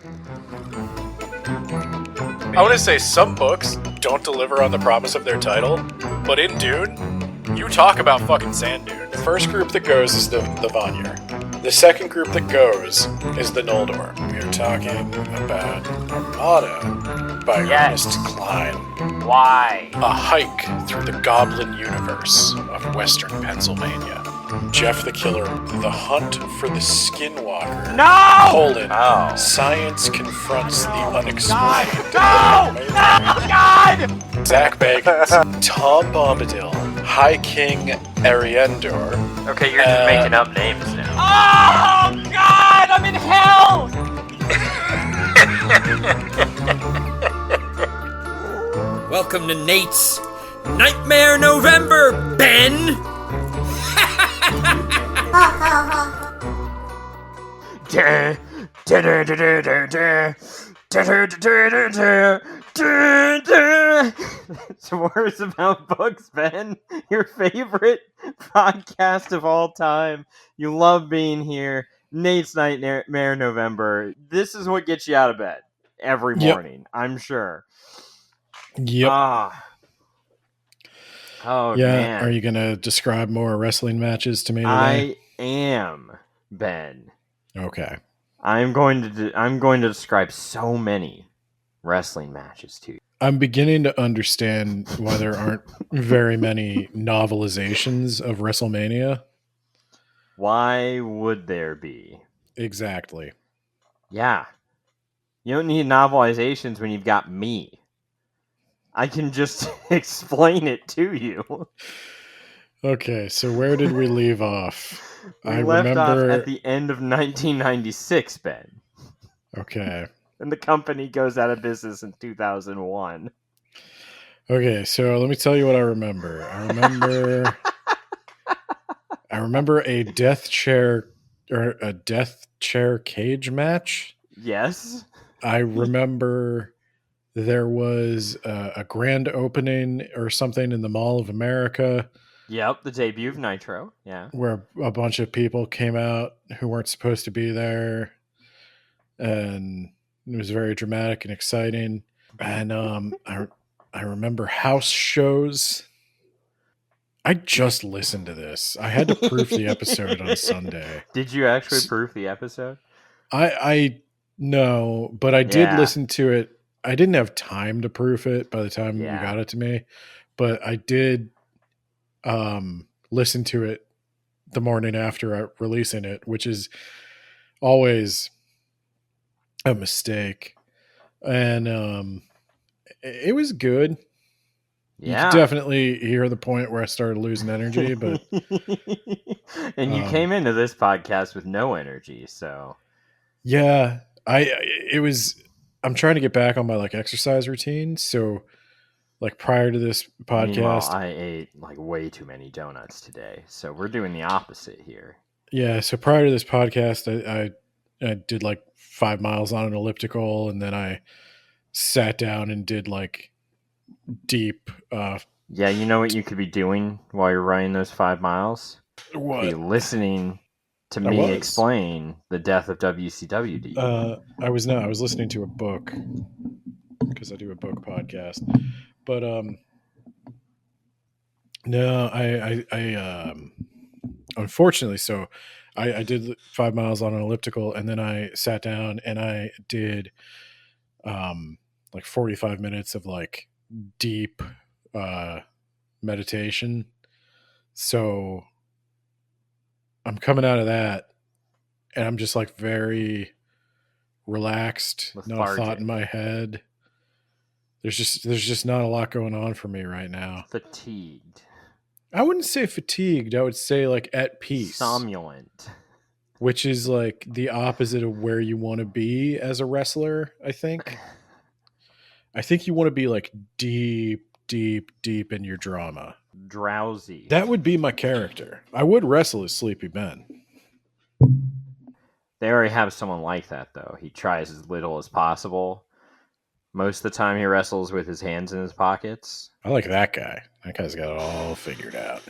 I want to say some books don't deliver on the promise of their title, but in Dune, you talk about fucking sand dunes. The first group that goes is the Vanir. The second group that goes is the Noldor. We are talking about Armada by Ernest Cline. Why? A hike through the goblin universe of Western Pennsylvania. Jeff the Killer, The Hunt for the Skinwalker. No! Science confronts the unexplained. God! No! No! God! Zach Bagans, Tom Bombadil, High King Ariendor. Okay, you're just making up names now. Oh, God! I'm in hell! Welcome to Nate's Nightmare November, Ben! Some words about books, Ben. Your favorite podcast of all time. You love being here. Nate's Nightmare November. This is what gets you out of bed every morning, I'm sure. Yep. Oh, yeah. man. Are you going to describe more wrestling matches to me today? I am, Ben. Okay. I'm going to describe so many wrestling matches to you. I'm beginning to understand why there aren't very many novelizations of WrestleMania. Why would there be? Exactly. Yeah. You don't need novelizations when you've got me. I can just explain it to you. Okay, so where did we leave off? We left off at the end of 1996, Ben. Okay. And the company goes out of business in 2001. Okay, so let me tell you what I remember. I remember a death chair cage match. Yes. I remember there was a grand opening or something in the Mall of America. Yep, the debut of Nitro. Yeah. Where a bunch of people came out who weren't supposed to be there. And it was very dramatic and exciting. And I remember house shows. I just listened to this. I had to proof the episode on Sunday. Did you actually proof the episode? I no, but I did listen to it. I didn't have time to proof it by the time you got it to me, but I did listen to it the morning after releasing it, which is always a mistake. And it was good. Yeah. You could definitely hear the point where I started losing energy, but and you came into this podcast with no energy, so yeah, I'm trying to get back on my exercise routine. So prior to this podcast, meanwhile, I ate way too many donuts today. So we're doing the opposite here. Yeah. So prior to this podcast, I did 5 miles on an elliptical, and then I sat down and did deep. Yeah, you know what you could be doing while you're running those 5 miles? What? Be listening to me explain the death of WCW to you. I was listening to a book because I do a book podcast. But no, I unfortunately, so I did 5 miles on an elliptical, and then I sat down and I did 45 minutes of deep meditation. So I'm coming out of that and I'm just very relaxed, Lethargic. Not a thought in my head. There's just not a lot going on for me right now. Fatigued. I wouldn't say fatigued. I would say at peace. Somnolent. Which is the opposite of where you want to be as a wrestler, I think. I think you want to be deep in your drama. Drowsy. That would be my character. I would wrestle as Sleepy Ben. They already have someone like that, though. He tries as little as possible. Most of the time he wrestles with his hands in his pockets. I like that guy. That guy's got it all figured out.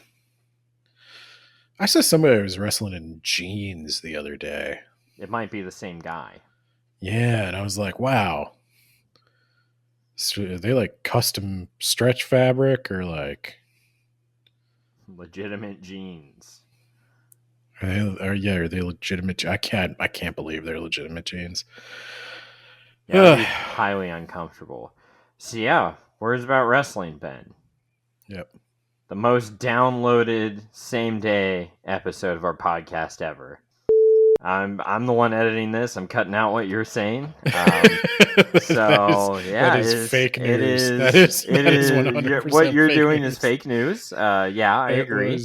I saw somebody who was wrestling in jeans the other day. It might be the same guy. Yeah, and I was like, wow. So are they like custom stretch fabric or like Legitimate jeans. are they legitimate? I can't believe they're legitimate jeans. Yeah, that'd be highly uncomfortable. So yeah, words about wrestling, Ben. Yep. The most downloaded same day episode of our podcast ever. I'm the one editing this. I'm cutting out what you're saying. So yeah, that is fake news. It That is is 100% what you're fake doing news. is fake news. Yeah, I agree. It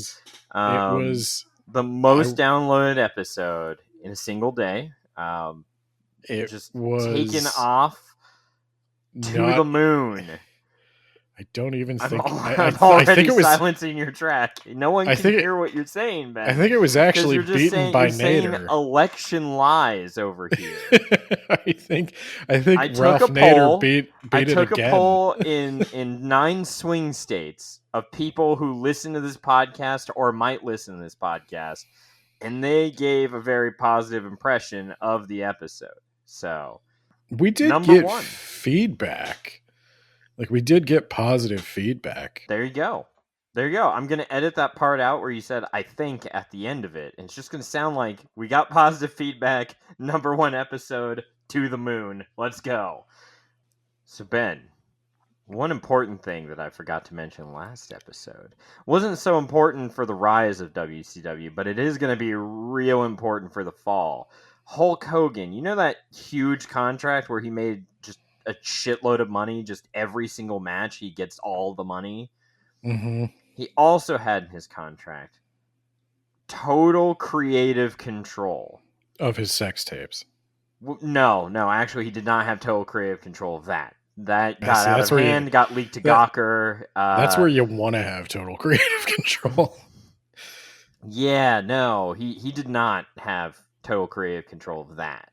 was the most downloaded episode in a single day. Just taken off to the moon. I don't even think. I'm already think it was silencing your track. No one can hear what you're saying, Ben. I think it was actually you're just beaten by you're saying Nader. election lies over here. I think Ralph Nader beat it again. I took a poll in 9 swing states of people who listen to this podcast or might listen to this podcast, and they gave a very positive impression of the episode. So we did get feedback. Like, we did get positive feedback. There you go. I'm going to edit that part out where you said, I think, at the end of it. And it's just going to sound like we got positive feedback. Number 1 episode, to the moon. Let's go. So, Ben, one important thing that I forgot to mention last episode wasn't so important for the rise of WCW, but it is going to be real important for the fall. Hulk Hogan, you know that huge contract where he made just a shitload of money, just every single match he gets all the money. Mm-hmm. He also had in his contract total creative control of his sex tapes. No, actually he did not have total creative control of that. That got out of hand, got leaked to Gawker. That's where you want to have total creative control. Yeah, no, he did not have total creative control of that.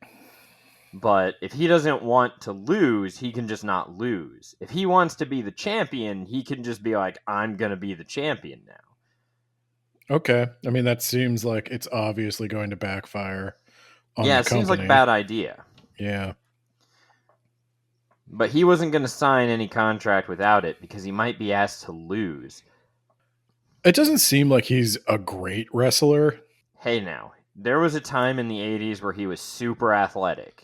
But if he doesn't want to lose, he can just not lose. If he wants to be the champion, he can just be like, I'm going to be the champion now. Okay. I mean, that seems like it's obviously going to backfire on the company. It seems like a bad idea. Yeah. But he wasn't going to sign any contract without it because he might be asked to lose. It doesn't seem like he's a great wrestler. Hey now, there was a time in the 80s where he was super athletic.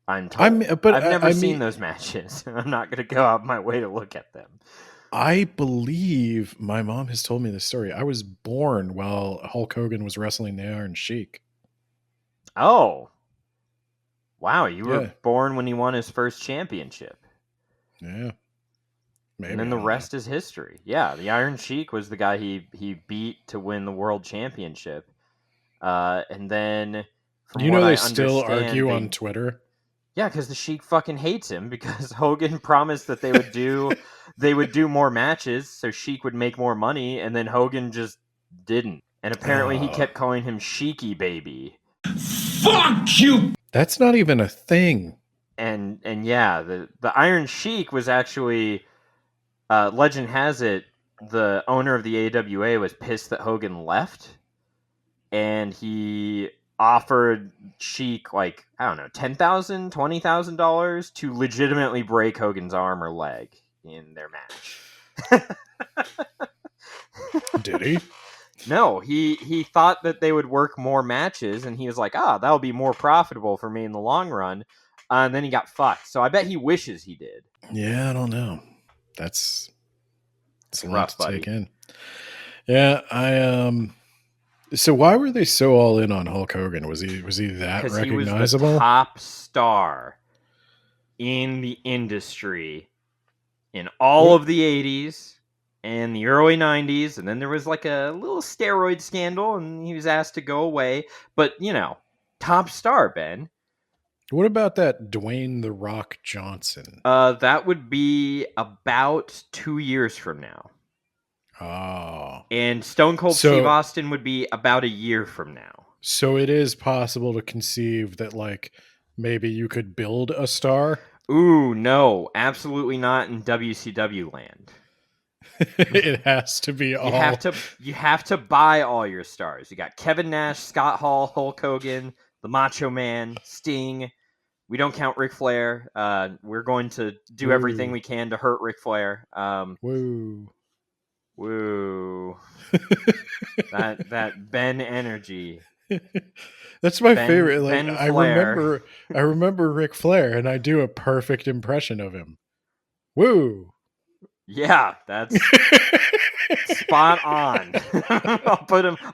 I'm told. But I've never seen those matches. I'm not going to go out my way to look at them. I believe my mom has told me this story. I was born while Hulk Hogan was wrestling the Iron Sheik. Oh. Wow, you were born when he won his first championship. Yeah. Maybe. And then the rest is history. Yeah, the Iron Sheik was the guy he beat to win the world championship. And then from what they still argue on Twitter? Yeah, because the Sheik fucking hates him because Hogan promised that they would do more matches so Sheik would make more money, and then Hogan just didn't. And apparently he kept calling him Sheiky Baby. Fuck you! That's not even a thing. And yeah, the Iron Sheik was actually, legend has it, the owner of the AWA was pissed that Hogan left, and he offered Sheik, like, I don't know, $10,000, $20,000 to legitimately break Hogan's arm or leg in their match. Did he? No, he thought that they would work more matches, and he was like, that'll be more profitable for me in the long run. And then he got fucked. So I bet he wishes he did. Yeah, I don't know. That's a lot rough, to take in. Yeah, So why were they so all in on Hulk Hogan? Was he that recognizable? He was the top star in the industry in all of the 80s and the early 90s, and then there was like a little steroid scandal, and he was asked to go away. But, top star, Ben. What about that Dwayne "The Rock" Johnson? That would be about 2 years from now. Oh. And Stone Cold Steve Austin would be about a year from now. So it is possible to conceive that, like, maybe you could build a star? Ooh, no. Absolutely not in WCW land. It has to be all... You have to buy all your stars. You got Kevin Nash, Scott Hall, Hulk Hogan, the Macho Man, Sting. We don't count Ric Flair. We're going to do Woo. everything we can to hurt Ric Flair. Woo. Woo. that Ben energy. That's my favorite. Like Ben I Flair. remember Ric Flair, and I do a perfect impression of him. Woo. Yeah, that's spot on.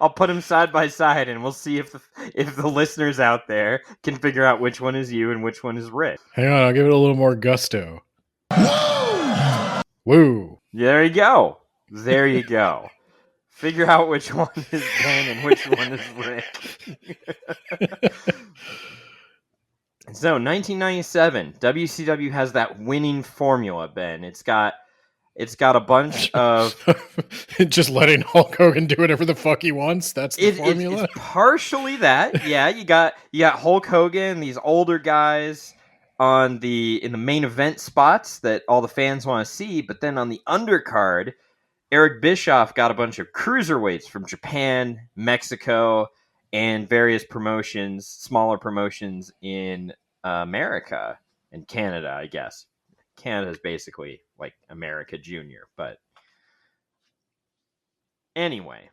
I'll put him side by side, and we'll see if the listeners out there can figure out which one is you and which one is Rick. Hang on, I'll give it a little more gusto. Woo. There you go. There you go. Figure out which one is Ben and which one is Rick. So, 1997, WCW has that winning formula, Ben. It's got a bunch of just letting Hulk Hogan do whatever the fuck he wants. That's the formula. It's partially that. Yeah, you got Hulk Hogan, these older guys in the main event spots that all the fans want to see, but then on the undercard, Eric Bischoff got a bunch of cruiserweights from Japan, Mexico, and various promotions, smaller promotions in America and Canada, I guess. Canada is basically like America Junior, but anyway.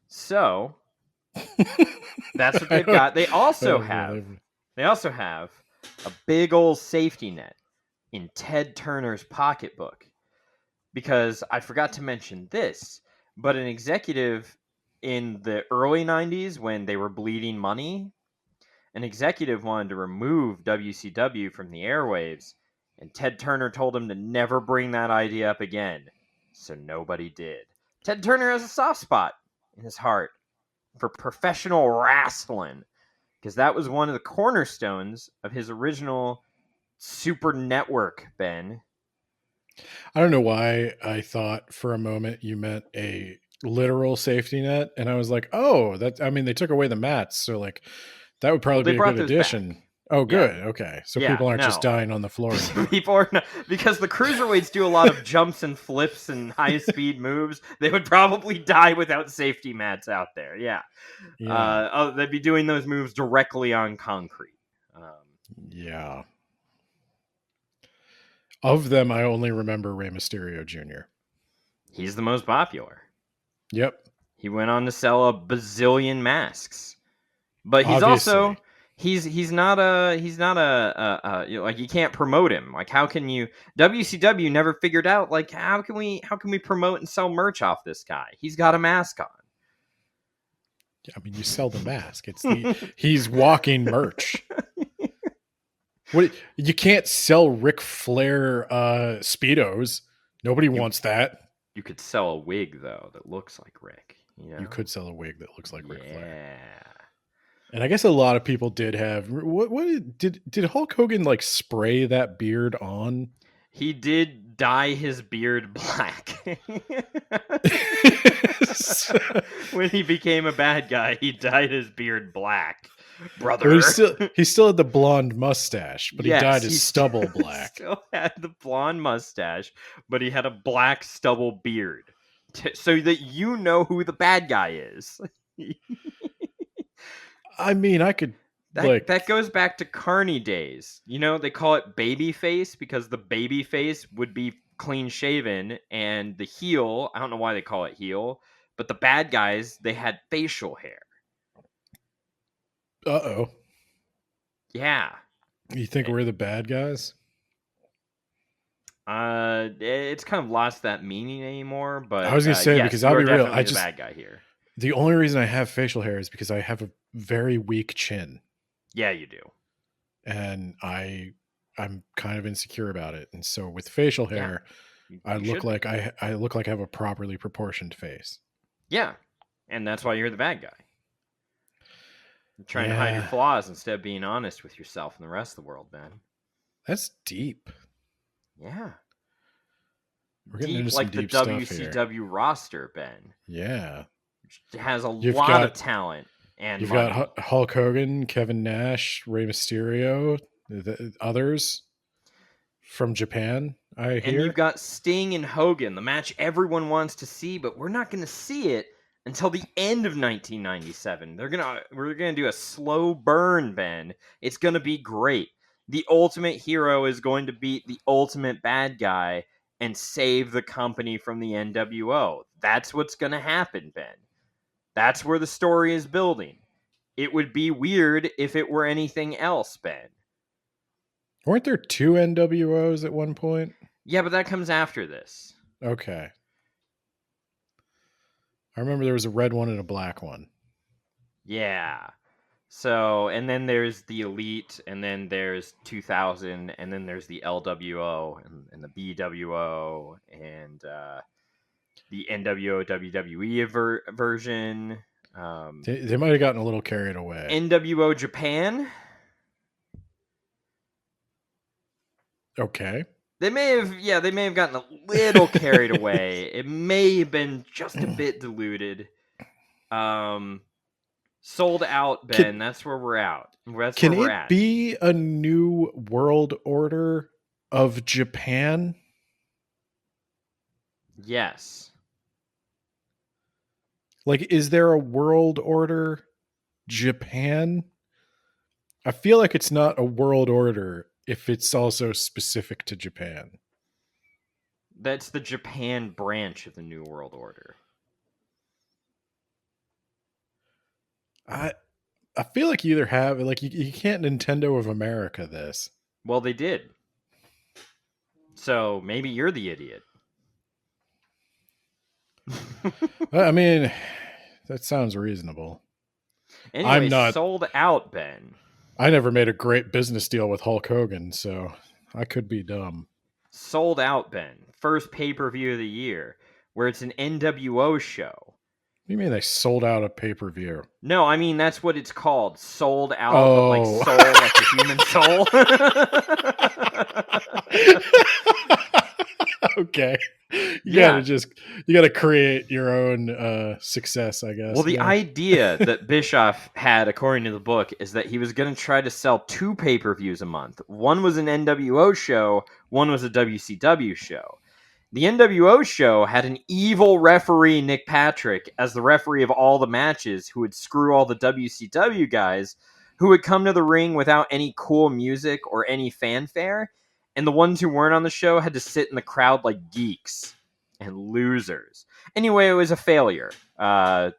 So that's what they've got. They also have a big old safety net in Ted Turner's pocketbook. Because I forgot to mention this, but an executive in the early 90s when they were bleeding money, an executive wanted to remove WCW from the airwaves, and Ted Turner told him to never bring that idea up again. So nobody did. Ted Turner has a soft spot in his heart for professional wrestling, because that was one of the cornerstones of his original Super Network, Ben. I don't know why I thought for a moment you meant a literal safety net, and I was like, oh, they took away the mats, so like that would probably be a good addition. Back. Oh, good. Yeah. Okay. So people aren't just dying on the floor. People are not, because the cruiserweights do a lot of jumps and flips and high speed moves. They would probably die without safety mats out there. Yeah. They'd be doing those moves directly on concrete. Yeah. Of them, I only remember Rey Mysterio Jr. He's the most popular. Yep. He went on to sell a bazillion masks, but he's also he's not a like, you can't promote him. Like, how can you? WCW never figured out, like, how can we promote and sell merch off this guy? He's got a mask on. I mean, you sell the mask. He's walking merch. What, you can't sell Ric Flair Speedos. Nobody wants that. You could sell a wig though that looks like Rick. You could sell a wig that looks like Ric Flair. Yeah. And I guess a lot of people did have. What did Hulk Hogan like spray that beard on? He did dye his beard black. When he became a bad guy, he dyed his beard black. Brother. Well, he still had the blonde mustache, but he dyed his stubble black. He still had the blonde mustache, but he had a black stubble beard, so that you know who the bad guy is. I mean, I could. That goes back to Carney days. You know, they call it baby face because the baby face would be clean shaven, and the heel, I don't know why they call it heel, but the bad guys, they had facial hair. Uh-oh. Yeah. You think we're the bad guys? It's kind of lost that meaning anymore, but I was going to say, because I'll be real, the bad guy here. The only reason I have facial hair is because I have a very weak chin. Yeah, you do. And I'm kind of insecure about it. And so with facial hair, I look like I have a properly proportioned face. Yeah. And that's why you're the bad guy. You're trying to hide your flaws instead of being honest with yourself and the rest of the world, man. That's deep. Yeah. We're getting into some deep like the WCW roster, Ben. Yeah. Which has a lot of talent and you've money. got Hulk Hogan, Kevin Nash, Rey Mysterio, the others from Japan, I hear. And you've got Sting and Hogan, the match everyone wants to see, but we're not going to see it until the end of 1997. We're gonna do a slow burn, Ben. It's gonna be great. The ultimate hero is going to beat the ultimate bad guy and save the company from the NWO. That's what's gonna happen, Ben. That's where the story is building. It would be weird if it were anything else, Ben. Weren't there 2 NWOs at one point? Yeah, but that comes after this. Okay. I remember there was a red one and a black one. Yeah. So, and then there's the Elite, and then there's 2000, and then there's the LWO, and the BWO, and the NWO WWE version. They might have gotten a little carried away. NWO Japan. Okay. They may have gotten a little carried away. It may have been just a bit diluted. Sold out, Ben. That's where we're at. Can it be a new world order of Japan? Yes. Like, is there a world order Japan? I feel like it's not a world order if it's also specific to Japan. That's the Japan branch of the New World Order. I feel like you either have, like, you can't Nintendo of America this. Well, they did. So maybe you're the idiot. I mean, that sounds reasonable. Anyway, I'm not sold out, Ben. I never made a great business deal with Hulk Hogan, so I could be dumb. Sold out, Ben. First pay-per-view of the year, where it's an NWO show. What do you mean they sold out a pay-per-view? No, I mean that's what it's called. Sold out, Oh. but like soul, like the human soul. Okay. You gotta create your own success, I guess. Well, the idea that Bischoff had, according to the book, is that he was going to try to sell 2 pay-per-views a month. One was an NWO show, one was a WCW show. The NWO show had an evil referee, Nick Patrick, as the referee of all the matches, who would screw all the WCW guys, who would come to the ring without any cool music or any fanfare, and the ones who weren't on the show had to sit in the crowd like geeks and losers. Anyway, it was a failure. No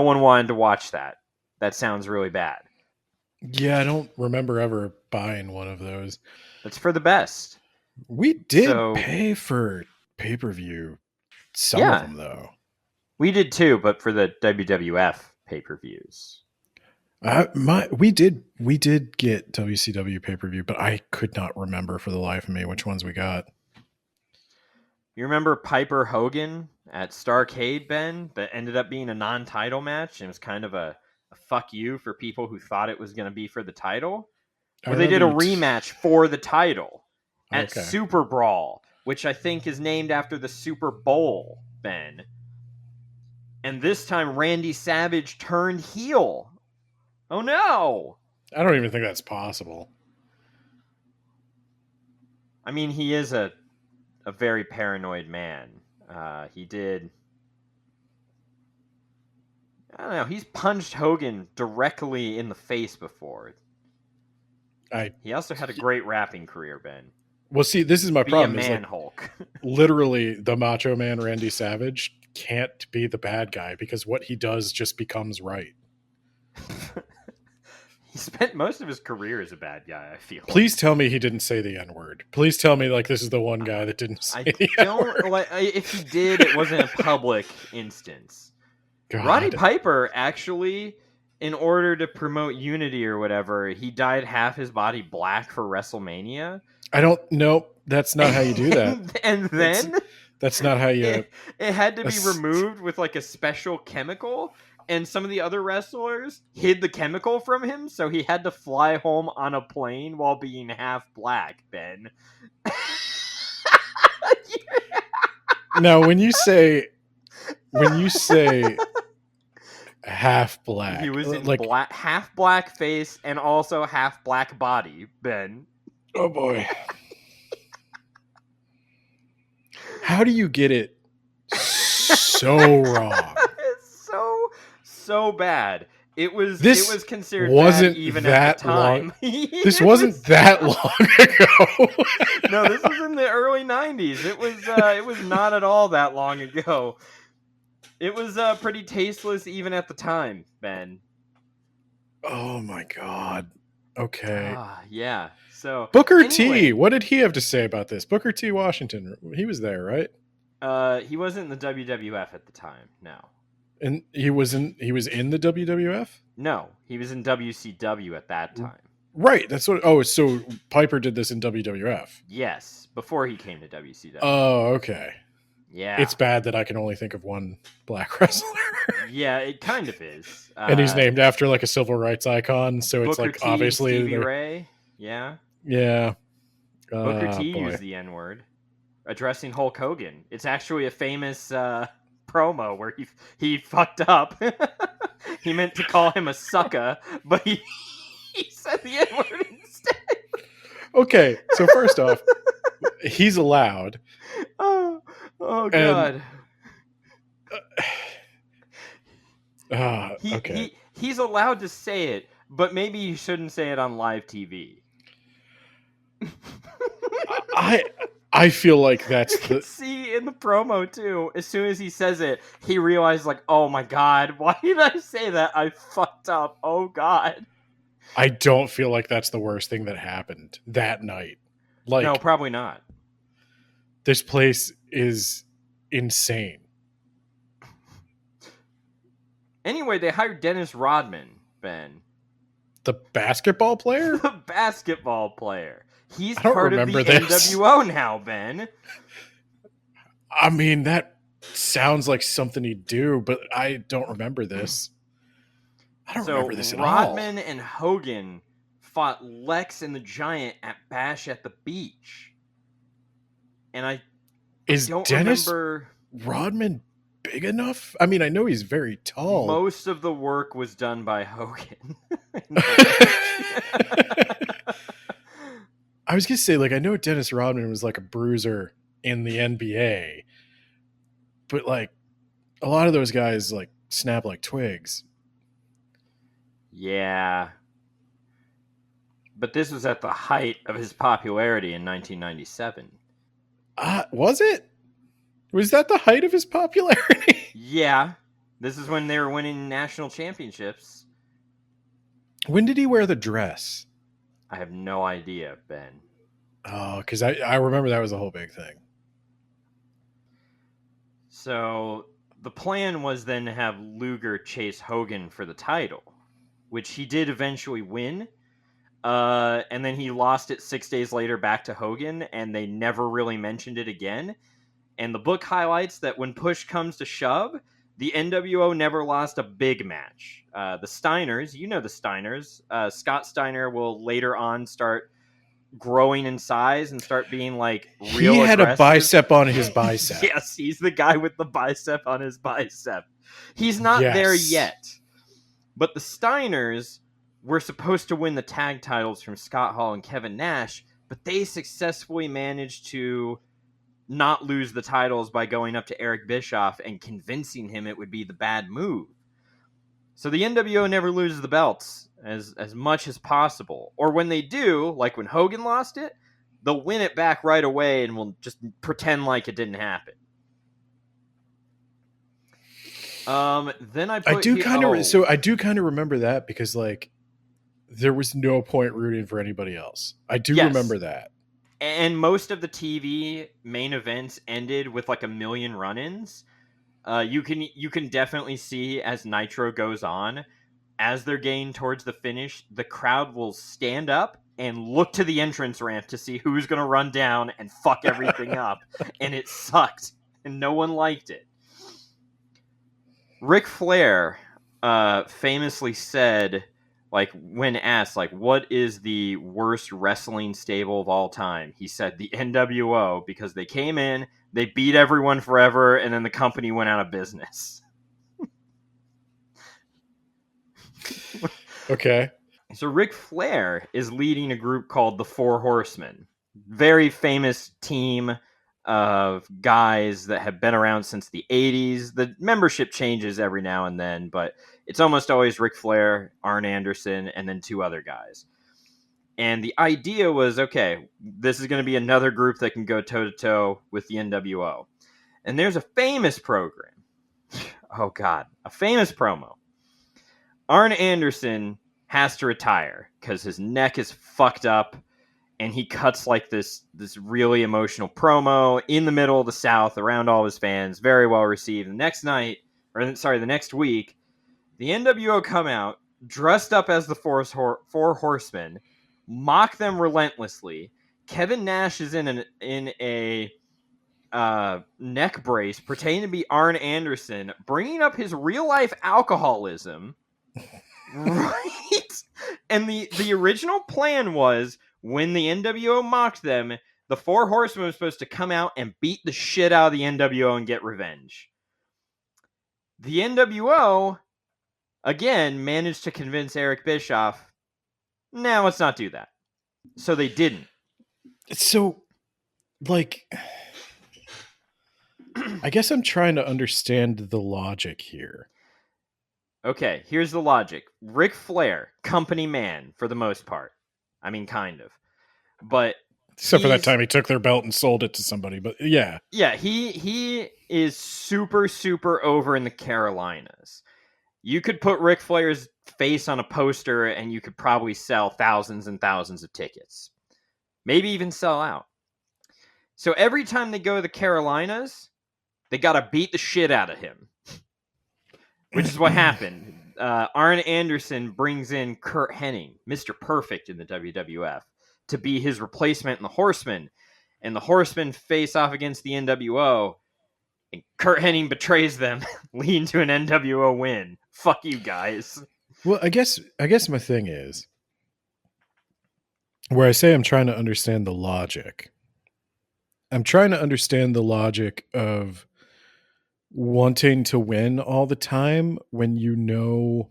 one wanted to watch that. That sounds really bad. Yeah, I don't remember ever buying one of those. That's for the best. We did pay for pay-per-view. Some of them, though. We did too, but for the WWF pay-per-views. We did get WCW pay-per-view, but I could not remember for the life of me which ones we got. You remember Piper Hogan at Starrcade, Ben? That ended up being a non-title match, and it was kind of a fuck you for people who thought it was going to be for the title. Where they did a rematch for the title at Super Brawl, which I think is named after the Super Bowl, Ben. And this time Randy Savage turned heel. Oh no! I don't even think that's possible. I mean, he is a very paranoid man. He did... I don't know. He's punched Hogan directly in the face before. He also had a great rapping career, Ben. Well, see, this is my problem. Be a man, Hulk. Literally, the Macho Man Randy Savage can't be the bad guy because what he does just becomes right. He spent most of his career as a bad guy, I feel. Please tell me he didn't say the N-word. Please tell me this is the one guy that didn't say the N-word. If he did, it wasn't a public instance. God. Roddy Piper, actually, in order to promote unity or whatever, he dyed half his body black for WrestleMania. I don't know. That's not how you do that. And then... That's not how you... It had to be removed with like a special chemical, and some of the other wrestlers hid the chemical from him, so he had to fly home on a plane while being half black, Ben. Now, when you say half black, he was in half black face and also half black body, Ben. Oh boy. How do you get it so wrong? so bad. It was This considered wasn't bad even that at the time. This wasn't that long ago. No, this was in the early 90s. It was not at all that long ago. It was pretty tasteless even at the time, Ben. Oh my god. Okay. Yeah. So Booker anyway, T. What did he have to say about this? Booker T. Washington. He was there, right? he wasn't in the WWF at the time. No. And he was in the WWF? No, he was in WCW at that time. Right. That's what. Oh, so Piper did this in WWF. Yes, before he came to WCW. Oh, okay. Yeah. It's bad that I can only think of one black wrestler. Yeah, it kind of is. And he's named after like a civil rights icon, so it's Booker like T, obviously Stevie Ray. Yeah. Yeah. Booker T boy. used the N-word addressing Hulk Hogan. It's actually a famous promo where he fucked up. He meant to call him a sucker, but he said the N-word instead. Okay, so first off, he's allowed. Oh God. Okay. He's allowed to say it, but maybe you shouldn't say it on live TV. I feel like that's you can see in the promo too. As soon as he says it, he realized like, oh my god, why did I say that? I fucked up. Oh god. I don't feel like that's the worst thing that happened that night. Like, no, probably not. This place is insane. Anyway, they hired Dennis Rodman, Ben. The basketball player? The basketball player. He's I don't part of the this. NWO now, Ben. I mean, that sounds like something he'd do, but I don't remember this. I don't remember this at all. Rodman and Hogan fought Lex and the Giant at Bash at the Beach. And I don't remember... Rodman big enough? I mean, I know he's very tall. Most of the work was done by Hogan. I was going to say, like, I know Dennis Rodman was like a bruiser in the NBA, but like a lot of those guys like snap like twigs. Yeah. But this was at the height of his popularity in 1997. Was it? Was that the height of his popularity? Yeah. This is when they were winning national championships. When did he wear the dress? I have no idea, Ben. Oh, because I remember that was a whole big thing. So the plan was then to have Luger chase Hogan for the title, which he did eventually win. And then he lost it 6 days later back to Hogan, and they never really mentioned it again. And the book highlights that when push comes to shove, the NWO never lost a big match. The Steiners, you know the Steiners, Scott Steiner will later on start growing in size and start being like real He had aggressive. A bicep on his bicep. Yes, he's the guy with the bicep on his bicep. He's not there yet. But the Steiners were supposed to win the tag titles from Scott Hall and Kevin Nash, but they successfully managed to not lose the titles by going up to Eric Bischoff and convincing him it would be the bad move. So the NWO never loses the belts as much as possible. Or when they do, like when Hogan lost it, they'll win it back right away and we'll just pretend like it didn't happen. Then I do kind of remember that because like there was no point rooting for anybody else. I do remember that. And most of the TV main events ended with like 1 million run-ins. You can definitely see as Nitro goes on, as they're getting towards the finish, the crowd will stand up and look to the entrance ramp to see who's going to run down and fuck everything up. And it sucked. And no one liked it. Ric Flair famously said, like, when asked, like, what is the worst wrestling stable of all time? He said the NWO, because they came in, they beat everyone forever, and then the company went out of business. Okay. So Ric Flair is leading a group called the Four Horsemen. Very famous team. of guys that have been around since the 80s. The membership changes every now and then, but it's almost always Ric Flair, Arn Anderson, and then 2 other guys. And the idea was, okay, this is going to be another group that can go toe-to-toe with the NWO. And there's a famous program. Oh, God. A famous promo. Arn Anderson has to retire because his neck is fucked up, and he cuts like this really emotional promo in the middle of the South around all his fans. Very well received. The next week, the NWO come out dressed up as the Four Horsemen, mock them relentlessly. Kevin Nash is in a neck brace, pretending to be Arn Anderson, bringing up his real life alcoholism. Right? And the original plan was, when the NWO mocked them, the Four Horsemen were supposed to come out and beat the shit out of the NWO and get revenge. The NWO, again, managed to convince Eric Bischoff, nah, let's not do that. So they didn't. So, like, I guess I'm trying to understand the logic here. Okay, here's the logic. Ric Flair, company man for the most part. I mean, kind of. But except for that time he took their belt and sold it to somebody, but yeah. Yeah, he is super, super over in the Carolinas. You could put Ric Flair's face on a poster and you could probably sell thousands and thousands of tickets. Maybe even sell out. So every time they go to the Carolinas, they got to beat the shit out of him. Which is what happened. Arn Anderson brings in Kurt Hennig, Mr. Perfect in the WWF, to be his replacement in the Horsemen. And the Horsemen face off against the NWO. And Kurt Hennig betrays them, leading to an NWO win. Fuck you guys. Well, I guess my thing is, where I say I'm trying to understand the logic, I'm trying to understand the logic of wanting to win all the time when you know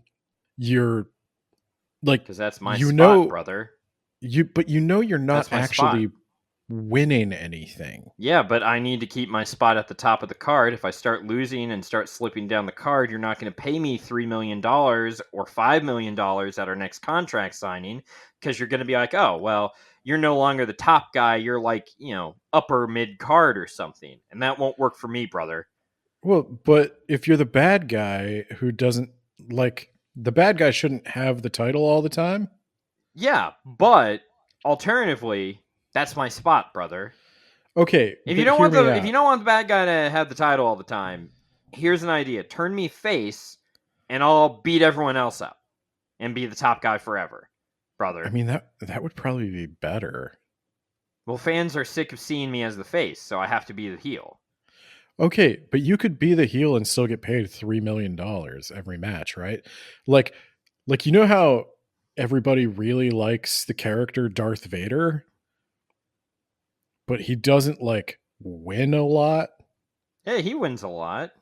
you're like, because that's my you spot, know, brother. But you know you're not That's my actually spot. winning anything. Yeah, but I need to keep my spot at the top of the card. If I start losing and start slipping down the card, you're not going to pay me $3 million or $5 million at our next contract signing, because you're going to be like, oh, well, you're no longer the top guy. You're like, upper mid card or something. And that won't work for me, brother. Well, but if you're the bad guy who doesn't, like, the bad guy shouldn't have the title all the time. Yeah, but alternatively, that's my spot, brother. Okay, if you don't want the bad guy to have the title all the time, here's an idea: turn me face, and I'll beat everyone else up and be the top guy forever, brother. I mean, that would probably be better. Well, fans are sick of seeing me as the face, so I have to be the heel. Okay, but you could be the heel and still get paid $3 million every match, right? Like you know how everybody really likes the character Darth Vader, but he doesn't like win a lot. Hey, he wins a lot.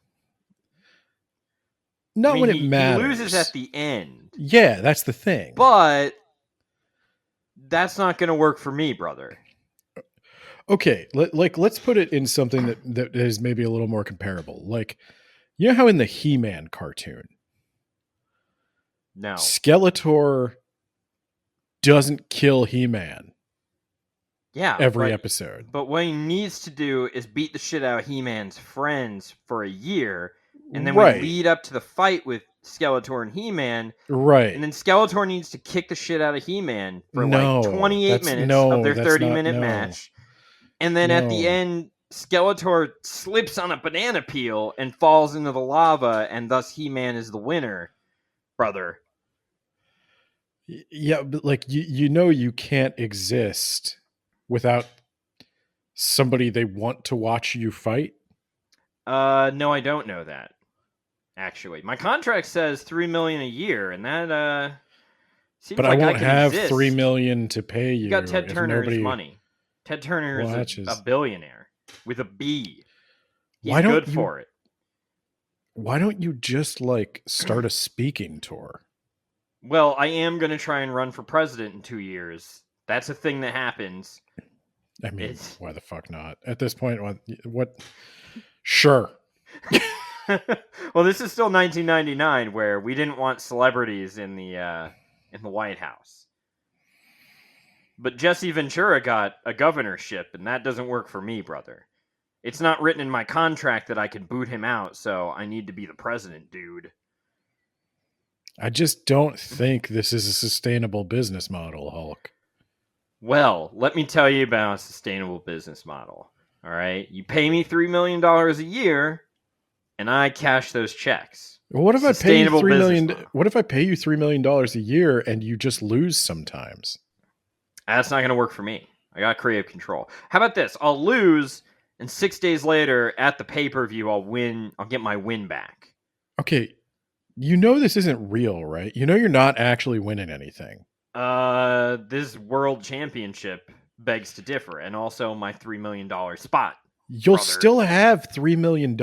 Not when it matters. He loses at the end. Yeah, that's the thing. But that's not going to work for me, brother. Okay, let's put it in something that is maybe a little more comparable. Like, you know how in the He-Man cartoon, no, Skeletor doesn't kill He-Man. Yeah, every episode. But what he needs to do is beat the shit out of He-Man's friends for a year, and then we lead up to the fight with Skeletor and He-Man. Right. And then Skeletor needs to kick the shit out of He-Man for 28 minutes of their 30-minute match. And then at the end, Skeletor slips on a banana peel and falls into the lava, and thus He-Man is the winner, brother. Yeah, but like you can't exist without somebody they want to watch you fight. No, I don't know that. Actually, my contract says $3 million a year, and that seems but like I won't have exist. $3 million to pay you. You got Ted Turner's money. Ted Turner is a billionaire with a B. He's good for it. Why don't you just like start a speaking tour? Well, I am going to try and run for president in 2 years. That's a thing that happens. I mean, It's- why the fuck not? At this point, what? Sure. Well, this is still 1999, where we didn't want celebrities in the White House. But Jesse Ventura got a governorship, and that doesn't work for me, brother. It's not written in my contract that I can boot him out, so I need to be the president, dude. I just don't think this is a sustainable business model, Hulk. Well, let me tell you about a sustainable business model. All right? You pay me $3 million a year, and I cash those checks. Well, what if I pay you Sustainable $3 million? business model. What if I pay you $3 million a year and you just lose sometimes? That's not going to work for me. I got creative control. How about this? I'll lose, and 6 days later at the pay-per-view, I'll win. I'll get my win back. Okay, you know this isn't real, right? You know you're not actually winning anything. This world championship begs to differ, and also my $3 million spot. You'll brother. still have $3 million.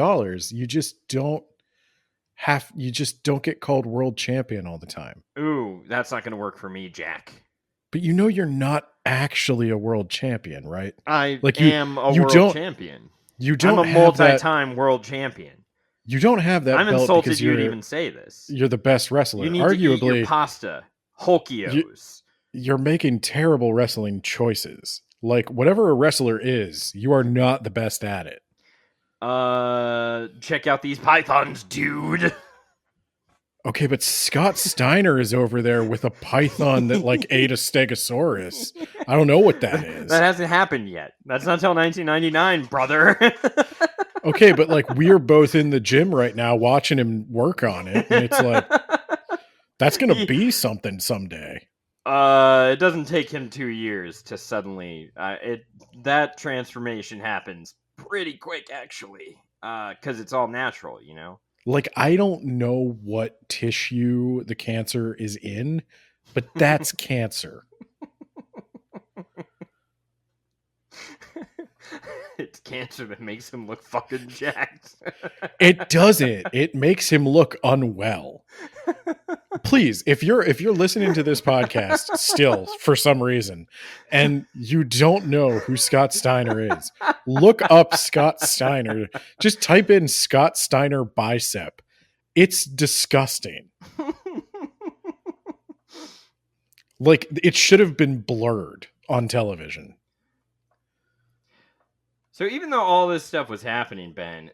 You just don't get called world champion all the time. Ooh, that's not going to work for me, Jack. But you know you're not actually a world champion, right? I Like am a you world don't- champion. You don't I'm a have that. multi-time world champion. You don't have that I'm belt insulted because you'd you're even say this. you're the best wrestler. You need to eat Arguably, your pasta, Hulkios. you're making terrible wrestling choices. Like whatever a wrestler is, you are not the best at it. Check out these pythons, dude. Okay, but Scott Steiner is over there with a python that like ate a stegosaurus. I don't know what that is. That hasn't happened yet. That's not till 1999, brother. Okay, but like we're both in the gym right now watching him work on it, and it's like that's gonna be something someday. It doesn't take him 2 years to suddenly that transformation happens pretty quick, actually, because it's all natural, you know. Like I don't know what tissue the cancer is in, but that's cancer. It's cancer that makes him look fucking jacked. It doesn't. It makes him look unwell. Please, if you're listening to this podcast still for some reason and you don't know who Scott Steiner is, look up Scott Steiner. Just type in Scott Steiner bicep. It's disgusting. Like it should have been blurred on television. So even though all this stuff was happening, Ben,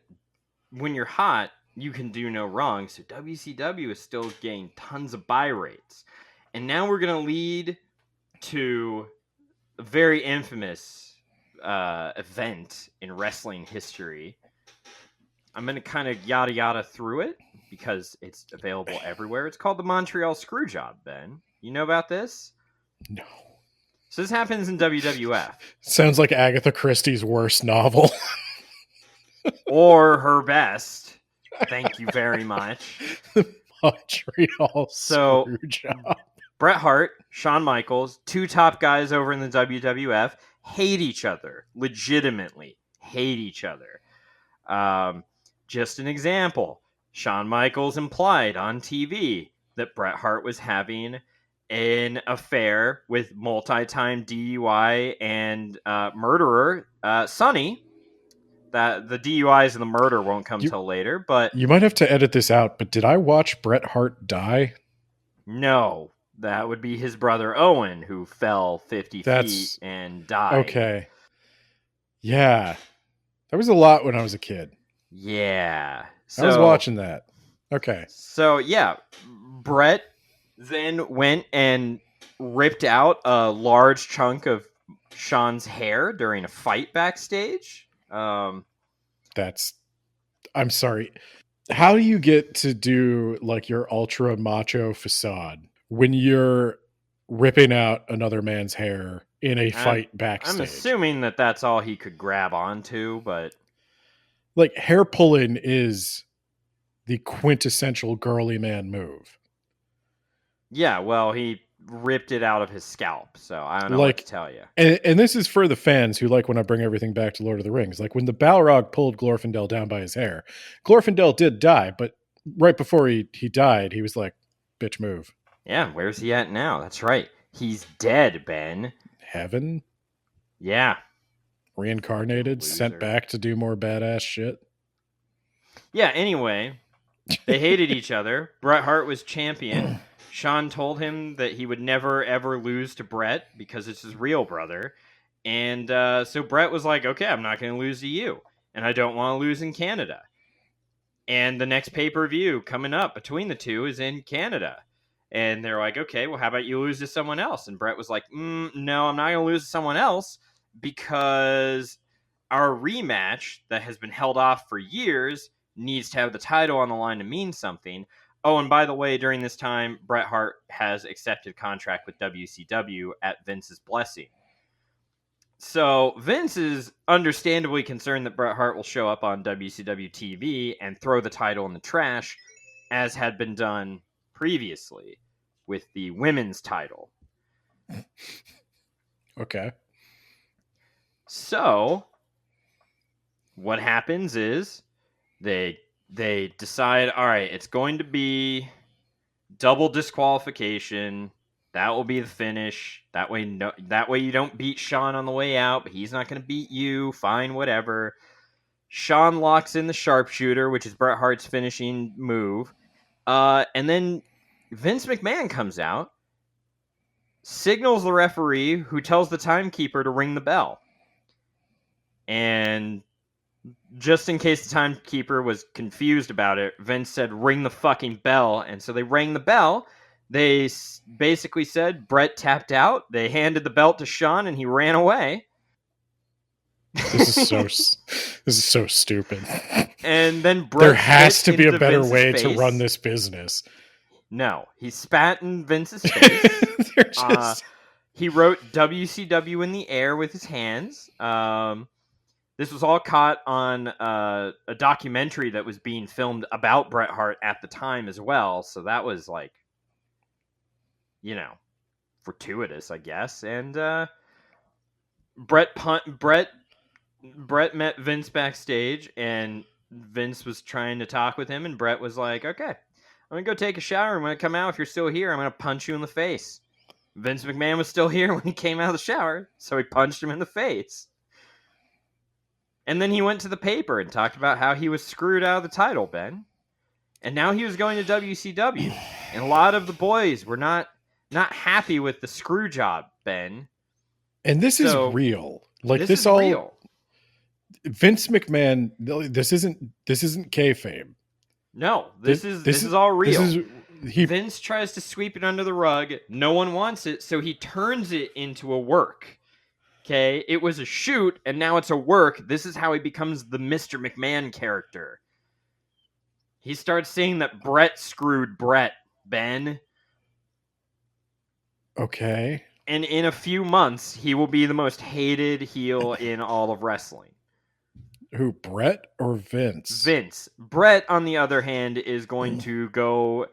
when you're hot, you can do no wrong. So WCW is still getting tons of buy rates. And now we're going to lead to a very infamous event in wrestling history. I'm going to kind of yada yada through it because it's available everywhere. It's called the Montreal Screwjob, Ben. You know about this? No. So this happens in WWF. Sounds like Agatha Christie's worst novel. Or her best. Thank you very much. Montreal So- Screwjob. Bret Hart, Shawn Michaels, two top guys over in the WWF, hate each other. Legitimately hate each other. Just an example. Shawn Michaels implied on TV that Bret Hart was having an affair with multi-time DUI and murderer Sonny. That the DUIs and the murder won't come till later, but You might have to edit this out, but did I watch Bret Hart die? no, that would be his brother Owen, who fell 50 feet and died. Okay. Yeah. That was a lot when I was a kid. Yeah. I was watching that. Okay. So yeah, Brett then went and ripped out a large chunk of Sean's hair during a fight backstage. I'm sorry. How do you get to do like your ultra macho facade when you're ripping out another man's hair in a fight backstage? I'm assuming that that's all he could grab onto, but Like hair pulling is the quintessential girly man move. yeah, well, he ripped it out of his scalp, so I don't know Like- what to tell you. And this is for the fans who like when I bring everything back to Lord of the Rings. Like when the Balrog pulled Glorfindel down by his hair, Glorfindel did die, but right before he died, he was like, bitch move. Yeah, where's he at now? That's right. He's dead, Ben. Heaven? Yeah. Reincarnated, Loser. sent back to do more badass shit. Yeah, anyway, they hated each other. Bret Hart was champion. Sean told him that he would never, ever lose to Bret because it's his real brother. And so Bret was like, okay, I'm not going to lose to you. And I don't want to lose in Canada. And the next pay-per-view coming up between the two is in Canada. And they're like, okay, well, how about you lose to someone else? And Bret was like, no, I'm not going to lose to someone else because our rematch that has been held off for years needs to have the title on the line to mean something. Oh, and by the way, during this time, Bret Hart has accepted contract with WCW at Vince's blessing. So Vince is understandably concerned that Bret Hart will show up on WCW TV and throw the title in the trash, as had been done previously with the women's title. Okay. So what happens is they decide, all right, it's going to be double disqualification. That will be the finish. That way you don't beat Sean on the way out, but he's not going to beat you. Fine, whatever. Sean locks in the sharpshooter, which is Bret Hart's finishing move. And then Vince McMahon comes out, signals the referee, who tells the timekeeper to ring the bell. And just in case the timekeeper was confused about it, Vince said, ring the fucking bell. And so they rang the bell. They basically said Bret tapped out. They handed the belt to Sean, and he ran away. This is so stupid. And then Bret there has spit to be a into better Vince's way face. to run this business. No, he spat in Vince's face. They're just... He wrote WCW in the air with his hands. This was all caught on a documentary that was being filmed about Bret Hart at the time as well. So that was like, fortuitous, I guess. And Bret met Vince backstage, and Vince was trying to talk with him, and Bret was like, okay, I'm going to go take a shower, and when I come out, if you're still here, I'm going to punch you in the face. Vince McMahon was still here when he came out of the shower, so he punched him in the face. And then he went to the paper and talked about how he was screwed out of the title, Ben. And now he was going to WCW. And a lot of the boys were not happy with the screw job, Ben. And this is real. Like this is all real. Vince McMahon, this isn't kayfabe. No, this is all real. Vince tries to sweep it under the rug. No one wants it, so he turns it into a work. Okay, it was a shoot, and now it's a work. This is how he becomes the Mr. McMahon character. He starts saying that Bret screwed Bret, Ben. Okay. And in a few months, he will be the most hated heel in all of wrestling. Who, Bret or Vince? Vince. Bret, on the other hand, is going to go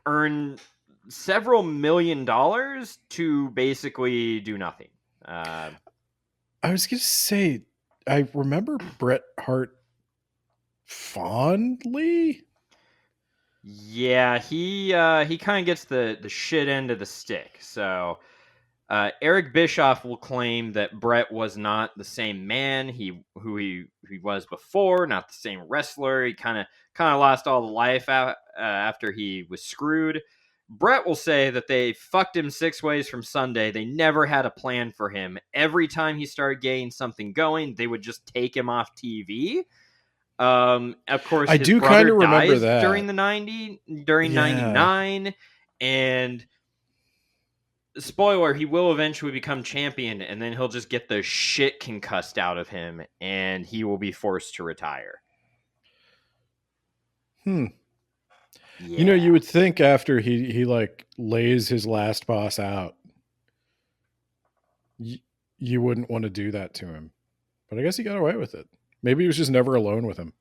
earn several $1 million to basically do nothing. I was going to say, I remember Bret Hart fondly. Yeah, he kind of gets the shit end of the stick. So Eric Bischoff will claim that Bret was not the same man who he was before, not the same wrestler. He kind of lost all the life after he was screwed. Bret will say that they fucked him 6 ways from Sunday. They never had a plan for him. Every time he started getting something going, they would just take him off TV. Of course, I do kind of remember that during 99, and spoiler, he will eventually become champion, and then he'll just get the shit concussed out of him, and he will be forced to retire. Yeah. You you would think after he like lays his last boss out, you wouldn't want to do that to him, but I guess he got away with it. Maybe he was just never alone with him.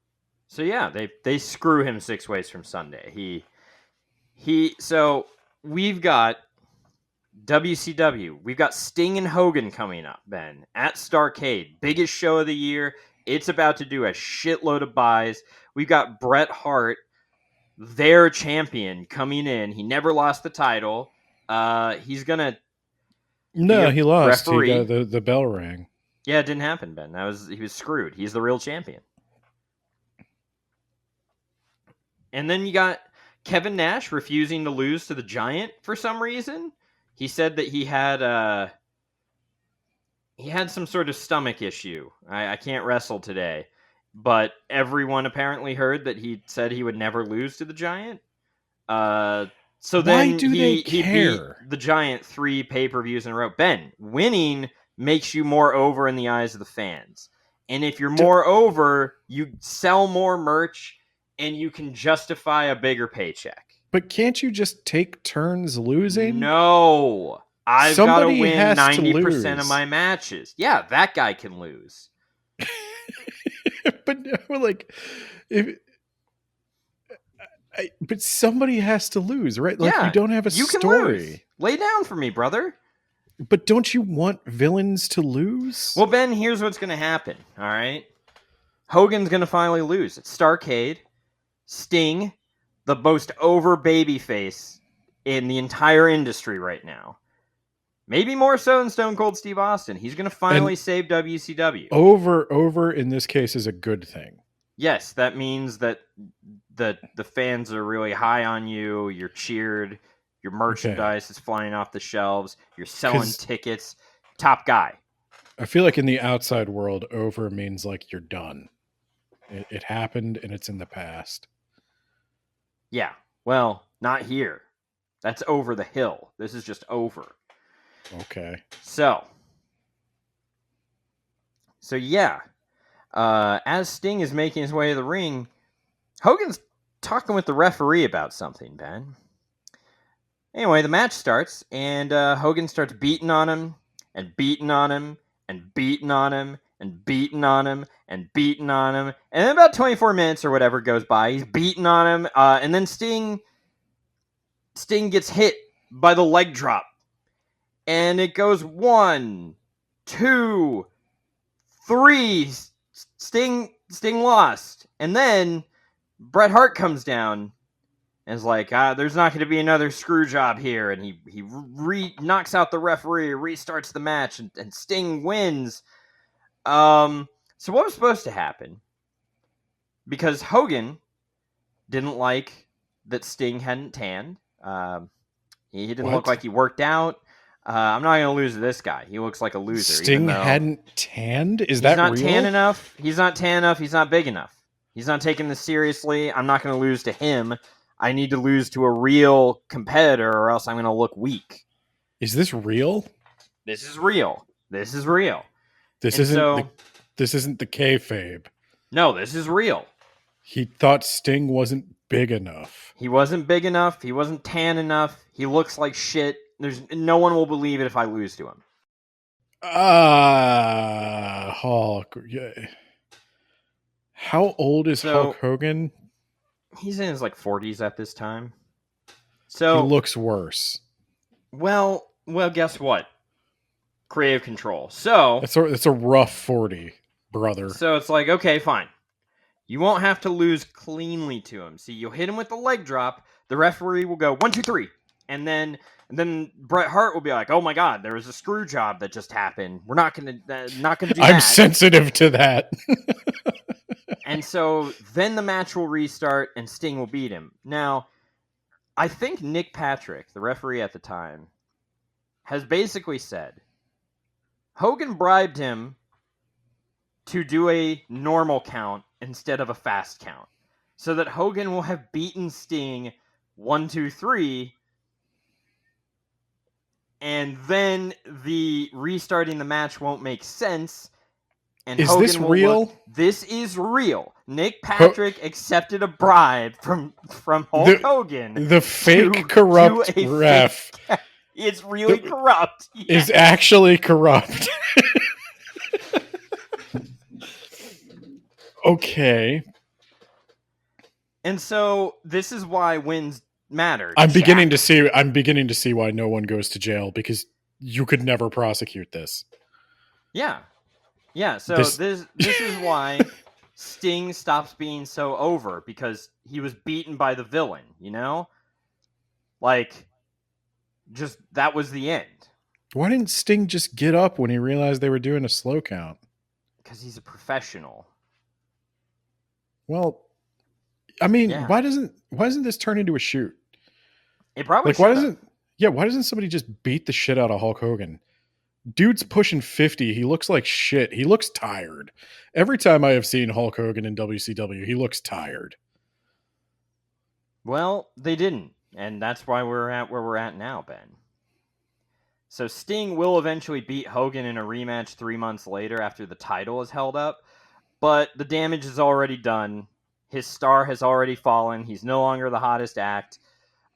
So yeah, they screw him 6 ways from Sunday. So we've got WCW. We've got Sting and Hogan coming up, Ben, at Starrcade. Biggest show of the year. It's about to do a shitload of buys. We've got Bret Hart, their champion, coming in. He never lost the title. He's gonna he lost. referee. He got the bell rang. Yeah, it didn't happen, Ben. He was screwed. He's the real champion. And then you got Kevin Nash refusing to lose to the Giant for some reason. He said that he had some sort of stomach issue. I can't wrestle today. But everyone apparently heard that he said he would never lose to the Giant. So then Why do they he beat care? the Giant 3 pay-per-views in a row. Ben, winning makes you more over in the eyes of the fans. And if you're more over, you sell more merch and you can justify a bigger paycheck. But can't you just take turns losing? No. I've got to Somebody win has to 90% of lose. my matches. Yeah, that guy can lose. But like, but somebody has to lose, right? Like, Yeah, you don't have a you can story. lose. Lay down for me, brother. But don't you want villains to lose? Well, Ben, here's what's going to happen, all right? Hogan's going to finally lose. It's Starrcade. Sting, the most over babyface in the entire industry right now. Maybe more so than Stone Cold Steve Austin. He's going to finally save WCW. Over in this case is a good thing. Yes, that means that the fans are really high on you. You're cheered. Your merchandise is flying off the shelves. You're selling tickets. Top guy. I feel like in the outside world, over means like you're done. It happened and it's in the past. Yeah. Well, not here. That's over the hill. This is just over. Okay. So yeah. As Sting is making his way to the ring, Hogan's talking with the referee about something, Ben. Anyway, the match starts, and Hogan starts beating on him, and beating on him, and beating on him, and beating on him, and beating on him. And then about 24 minutes or whatever goes by, he's beating on him, and then Sting gets hit by the leg drop. And it goes 1, 2, 3. Sting lost. And then Bret Hart comes down and is like, there's not going to be another screw job here. And he knocks out the referee, restarts the match, and Sting wins. So what was supposed to happen? Because Hogan didn't like that Sting hadn't tanned. He didn't look like he worked out. I'm not going to lose to this guy. He looks like a loser. Sting hadn't tanned? Is that real? He's not tan enough. He's not tan enough. He's not big enough. He's not taking this seriously. I'm not going to lose to him. I need to lose to a real competitor or else I'm going to look weak. Is this real? This is real. This is real. This isn't the kayfabe. No, this is real. He thought Sting wasn't big enough. He wasn't big enough. He wasn't tan enough. He looks like shit. No one will believe it if I lose to him. Hulk. Yeah. How old is Hulk Hogan? He's in his 40s at this time. So he looks worse. Well, guess what? Creative control. So it's a rough 40, brother. So it's like, okay, fine. You won't have to lose cleanly to him. See, you'll hit him with the leg drop. The referee will go 1, 2, 3, and then Bret Hart will be like, "Oh my God, there was a screw job that just happened. We're not gonna do that." I'm sensitive to that. And so then the match will restart, and Sting will beat him. Now, I think Nick Patrick, the referee at the time, has basically said Hogan bribed him to do a normal count instead of a fast count, so that Hogan will have beaten Sting 1, 2, 3. And then the restarting the match won't make sense. And is Hogan this real? This is real. Nick Patrick accepted a bribe from Hulk Hogan. The fake corrupt ref. It's really corrupt. Is actually corrupt. Okay. And so this is why wins matter. I'm beginning to see why no one goes to jail, because you could never prosecute this. Yeah. Yeah, so this is why Sting stops being so over, because he was beaten by the villain, you know? Just that was the end. Why didn't Sting just get up when he realized they were doing a slow count? Because he's a professional. Well, I mean, Yeah. why doesn't this turn into a shoot? It probably Like, why should. doesn't somebody just beat the shit out of Hulk Hogan? Dude's pushing 50. He looks like shit. He looks tired. Every time I have seen Hulk Hogan in WCW, he looks tired. Well, they didn't. And that's why we're at where we're at now, Ben. So Sting will eventually beat Hogan in a rematch 3 months later after the title is held up. But the damage is already done. His star has already fallen. He's no longer the hottest act.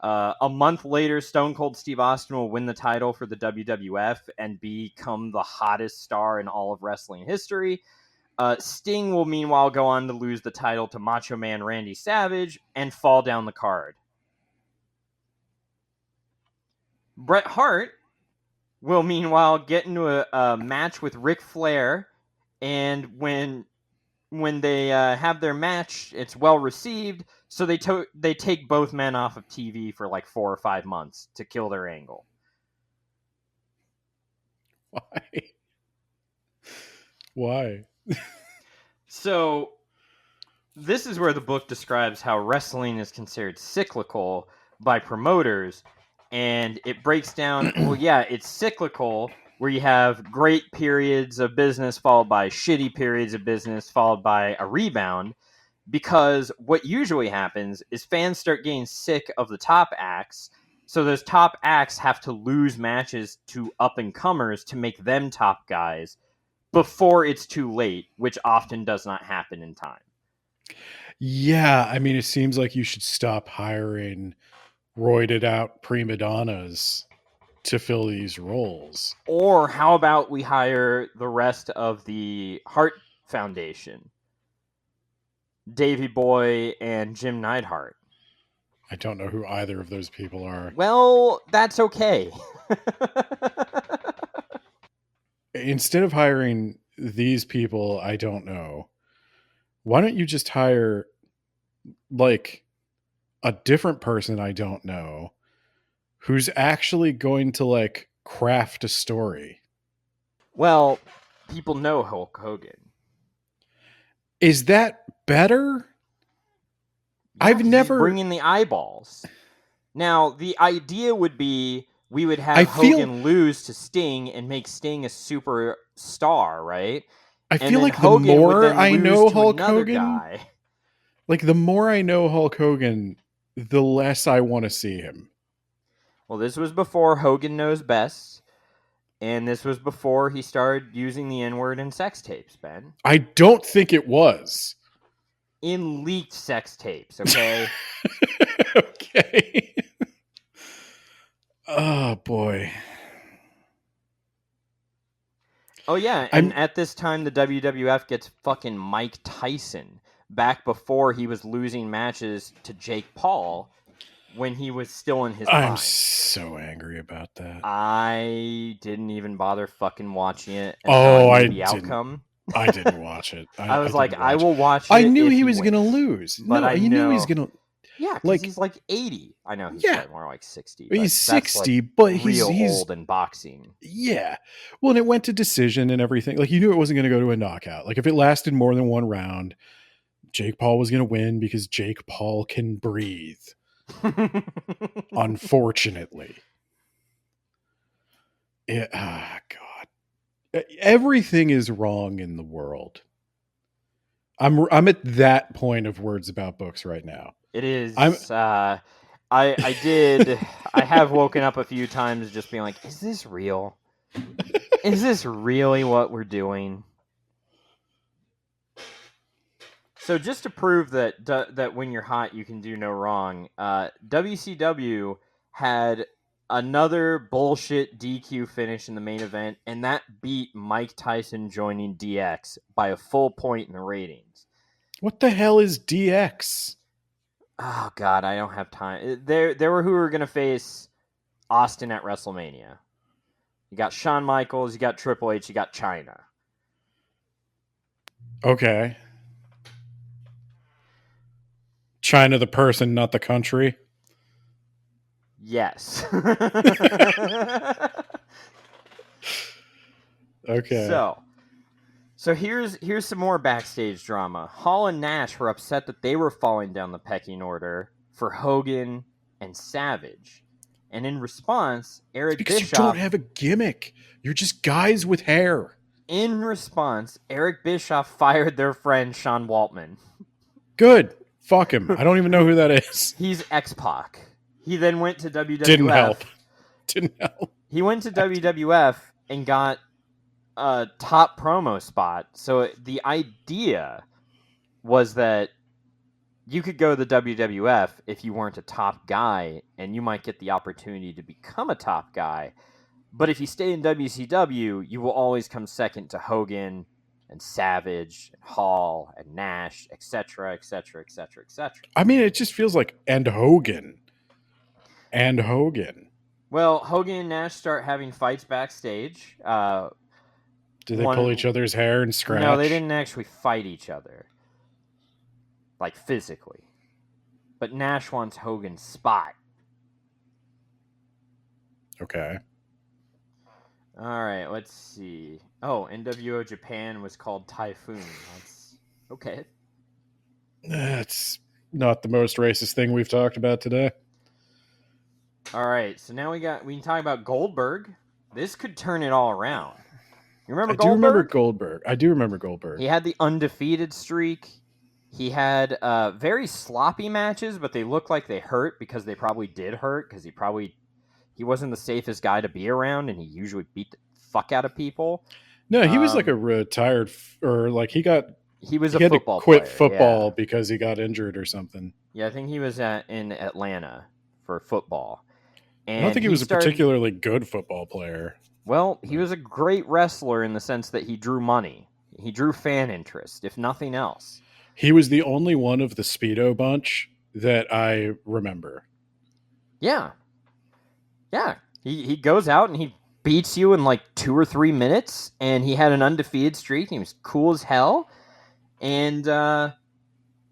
A month later, Stone Cold Steve Austin will win the title for the WWF and become the hottest star in all of wrestling history. Sting will meanwhile go on to lose the title to Macho Man Randy Savage and fall down the card. Bret Hart will meanwhile get into a match with Ric Flair, and when they have their match, it's well received, so they take both men off of TV for like 4 or 5 months to kill their angle. Why? Why? So this is where the book describes how wrestling is considered cyclical by promoters, and it breaks down, well, yeah, it's cyclical, where you have great periods of business followed by shitty periods of business followed by a rebound, because what usually happens is fans start getting sick of the top acts, so those top acts have to lose matches to up-and-comers to make them top guys before it's too late, which often does not happen in time. Yeah, I mean, it seems like you should stop hiring roided out prima donnas to fill these roles. Or how about we hire the rest of the Hart Foundation? Davey Boy and Jim Neidhart. I don't know who either of those people are. Well, that's okay. Instead of hiring these people, I don't know. Why don't you just hire like a different person I don't know who's actually going to like craft a story? Well, people know Hulk Hogan. Is that better? Yeah, I've 'cause he's never bringing the eyeballs. Now, the idea would be we would have I feel- Hogan lose to Sting and make Sting a superstar, right? I And feel then like the Hogan would more then I lose know to Hulk another Hogan, guy. like the more I know Hulk Hogan, the less I want to see him. Well, this was before Hogan Knows Best, and this was before he started using the N-word in sex tapes, Ben. I don't think it was. In leaked sex tapes, okay? Okay. Oh boy. Oh, yeah, and at this time, the WWF gets fucking Mike Tyson back before he was losing matches to Jake Paul when he was still in his prime. I'm so angry about that. I didn't even bother fucking watching it until I knew the outcome. I didn't watch it. I was like, didn't I watch will watch it. I knew if he was wins. going to lose. But No, I you knew he was know- going to. Yeah, because Like- he's like 80. I know he's Yeah. probably more like 60. He's but that's, 60, like, but real he's old in boxing. Yeah. Well, and it went to decision and everything. Like, you knew it wasn't going to go to a knockout. Like, if it lasted more than one round, Jake Paul was going to win because Jake Paul can breathe. Unfortunately. God. Everything is wrong in the world. I'm at that point of words about books right now. It is. I'm- I did. I have woken up a few times just being like, is this real? Is this really what we're doing? So just to prove that that when you're hot, you can do no wrong, WCW had another bullshit DQ finish in the main event, and that beat Mike Tyson joining DX by a full point in the ratings. What the hell is DX? Oh God, I don't have time. There were who were gonna face Austin at WrestleMania. You got Shawn Michaels, you got Triple H, you got China. Okay. China the person, not the country. Yes. Okay. So here's some more backstage drama. Hall and Nash were upset that they were falling down the pecking order for Hogan and Savage. And in response, It's Eric because you don't Bischoff have a gimmick. You're just guys with hair. Eric Bischoff fired their friend Sean Waltman. Good. Fuck him. I don't even know who that is. He's X-Pac. He then went to WWF. Didn't help. He went to WWF and got a top promo spot. So the idea was that you could go to the WWF if you weren't a top guy, and you might get the opportunity to become a top guy. But if you stay in WCW, you will always come second to Hogan and Savage and Hall and Nash, etc., etc., etc., etc. I mean, it just feels like and Hogan. Well, Hogan and Nash start having fights backstage. Do they pull each other's hair and scratch? No, they didn't actually fight each other, like physically. But Nash wants Hogan's spot. Okay. All right, let's see. Oh, NWO Japan was called Typhoon. That's okay. That's not the most racist thing we've talked about today. All right, so now we can talk about Goldberg. This could turn it all around. You remember Goldberg? I do remember Goldberg. He had the undefeated streak. He had very sloppy matches, but they looked like they hurt because they probably did hurt because he wasn't the safest guy to be around, and he usually beat the fuck out of people. No, he was like a retired, or like he was a football player. Football because he got injured or something. Yeah, I think he was in Atlanta for football. And I don't think he was a particularly good football player. Well, he was a great wrestler in the sense that he drew money. He drew fan interest, if nothing else. He was the only one of the Speedo bunch that I remember. Yeah. Yeah. He goes out and he beats you in like 2 or 3 minutes, and he had an undefeated streak. And he was cool as hell. And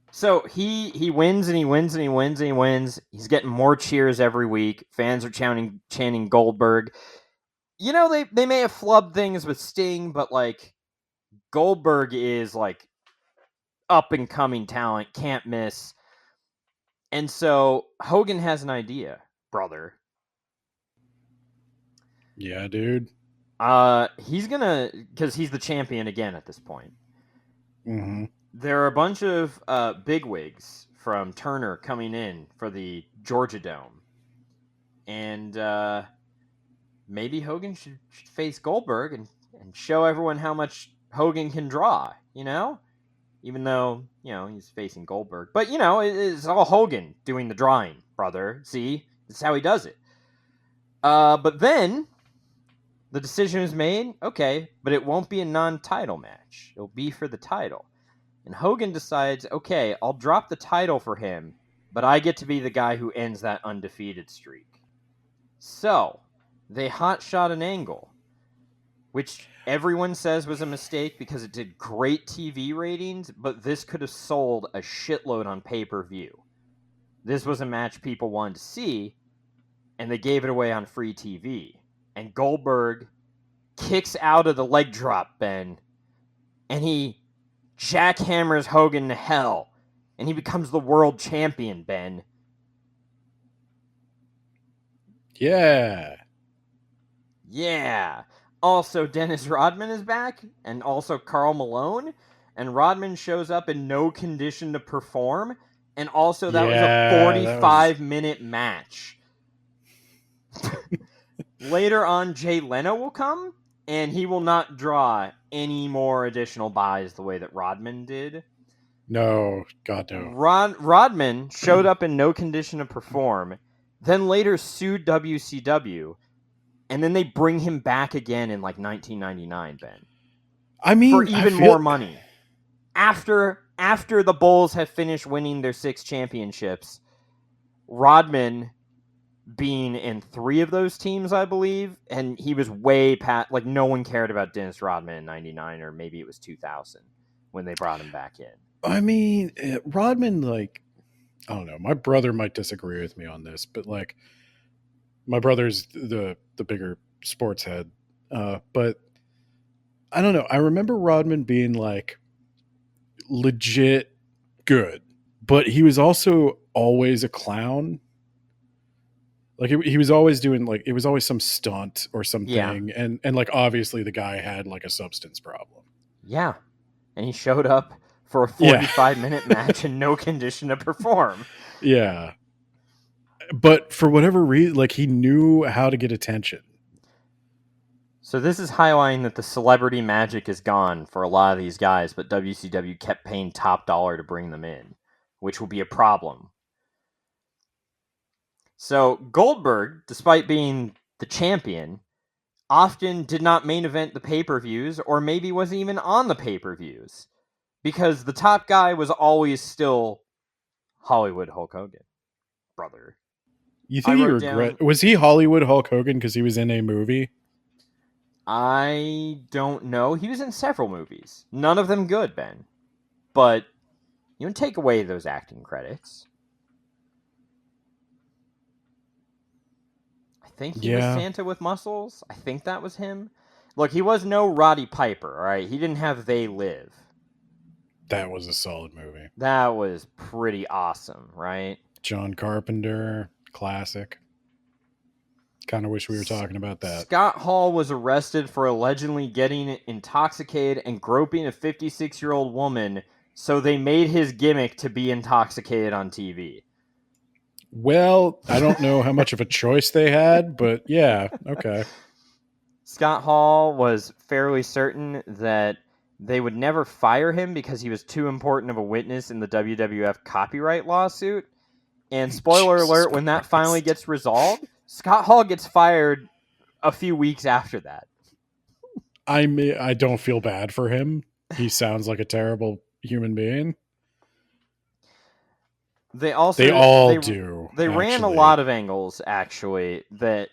so he wins and he wins and he wins and he wins. He's getting more cheers every week. Fans are chanting Goldberg. You know, they may have flubbed things with Sting, but like Goldberg is like up and coming talent, can't miss. And so Hogan has an idea, brother. Yeah, dude. He's gonna, because he's the champion again at this point. Mm-hmm. There are a bunch of bigwigs from Turner coming in for the Georgia Dome. And maybe Hogan should face Goldberg and show everyone how much Hogan can draw, you know? Even though, you know, he's facing Goldberg. But, you know, it's all Hogan doing the drawing, brother. See? That's how he does it. But then the decision is made, okay, but it won't be a non-title match. It'll be for the title. And Hogan decides, okay, I'll drop the title for him, but I get to be the guy who ends that undefeated streak. So, they hotshot an angle, which everyone says was a mistake because it did great TV ratings, but this could have sold a shitload on pay-per-view. This was a match people wanted to see, and they gave it away on free TV. And Goldberg kicks out of the leg drop, Ben, and he jackhammers Hogan to hell, and he becomes the world champion, Ben. Yeah. Yeah. Also, Dennis Rodman is back, and also Karl Malone, and Rodman shows up in no condition to perform, and also that was a 45-minute match. Later on, Jay Leno will come, and he will not draw any more additional buys the way that Rodman did. No, God no. Rodman showed up in no condition to perform, then later sued WCW, and then they bring him back again in like 1999, Ben. I mean, for even more money. After the Bulls have finished winning their 6 championships, Rodman being in 3 of those teams, I believe, and he was way past, like no one cared about Dennis Rodman in 99, or maybe it was 2000 when they brought him back in. I mean, Rodman, like, I don't know, my brother might disagree with me on this, but like, my brother's the bigger sports head, but I don't know. I remember Rodman being like legit good, but he was also always a clown. Like he was always doing like it was always some stunt or something, and like obviously the guy had like a substance problem. Yeah. And he showed up for a Yeah. 45-minute match in no condition to perform. Yeah. But for whatever reason, like he knew how to get attention. So this is highlighting that the celebrity magic is gone for a lot of these guys, but WCW kept paying top dollar to bring them in, which will be a problem. So Goldberg, despite being the champion, often did not main event the pay-per-views, or maybe wasn't even on the pay-per-views, because the top guy was always still Hollywood Hulk Hogan, brother. You think he regret? Was he Hollywood Hulk Hogan because he was in a movie? I don't know. He was in several movies. None of them good, Ben. But you don't take away those acting credits. I think he was Santa with muscles. I think that was him. Look, he was no Roddy Piper, all right? He didn't have They Live. That was a solid movie. That was pretty awesome, right? John Carpenter, classic. Kind of wish we were talking about that. Scott Hall was arrested for allegedly getting intoxicated and groping a 56-year-old woman, so they made his gimmick to be intoxicated on TV. Well, I don't know how much of a choice they had, but yeah, okay. Scott Hall was fairly certain that they would never fire him because he was too important of a witness in the WWF copyright lawsuit. And spoiler alert, when that finally gets resolved, Scott Hall gets fired a few weeks after that. I don't feel bad for him. He sounds like a terrible human being. They do. They ran a lot of angles, actually, that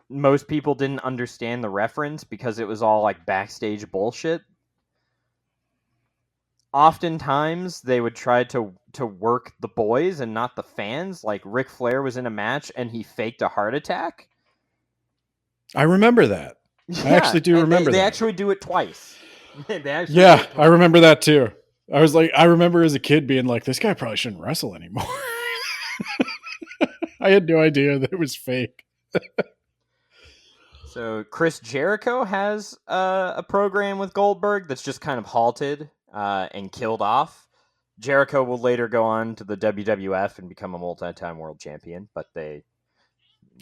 most people didn't understand the reference because it was all like backstage bullshit. Oftentimes, they would try to work the boys and not the fans. Like Ric Flair was in a match and he faked a heart attack. I remember that. I actually do remember that. They actually do it twice. I remember that too. I remember as a kid being like, this guy probably shouldn't wrestle anymore. I had no idea that it was fake. So Chris Jericho has a program with Goldberg that's just kind of halted and killed off. Jericho will later go on to the WWF and become a multi-time world champion, but they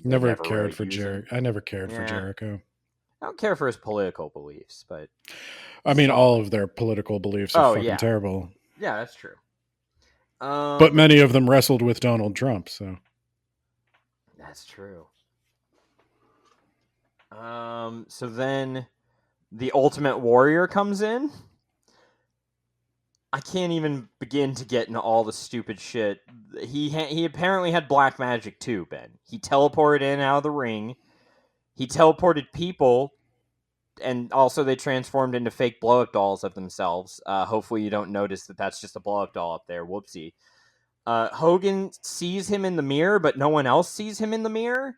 never cared for Jericho. I never cared for Jericho. I don't care for his political beliefs, but I mean, all of their political beliefs are fucking terrible. Yeah, that's true. But many of them wrestled with Donald Trump, so that's true. So then the Ultimate Warrior comes in. I can't even begin to get into all the stupid shit. He apparently had black magic too, Ben. He teleported in out of the ring. He teleported people, and also they transformed into fake blow-up dolls of themselves. Hopefully you don't notice that that's just a blow-up doll up there. Whoopsie. Hogan sees him in the mirror, but no one else sees him in the mirror.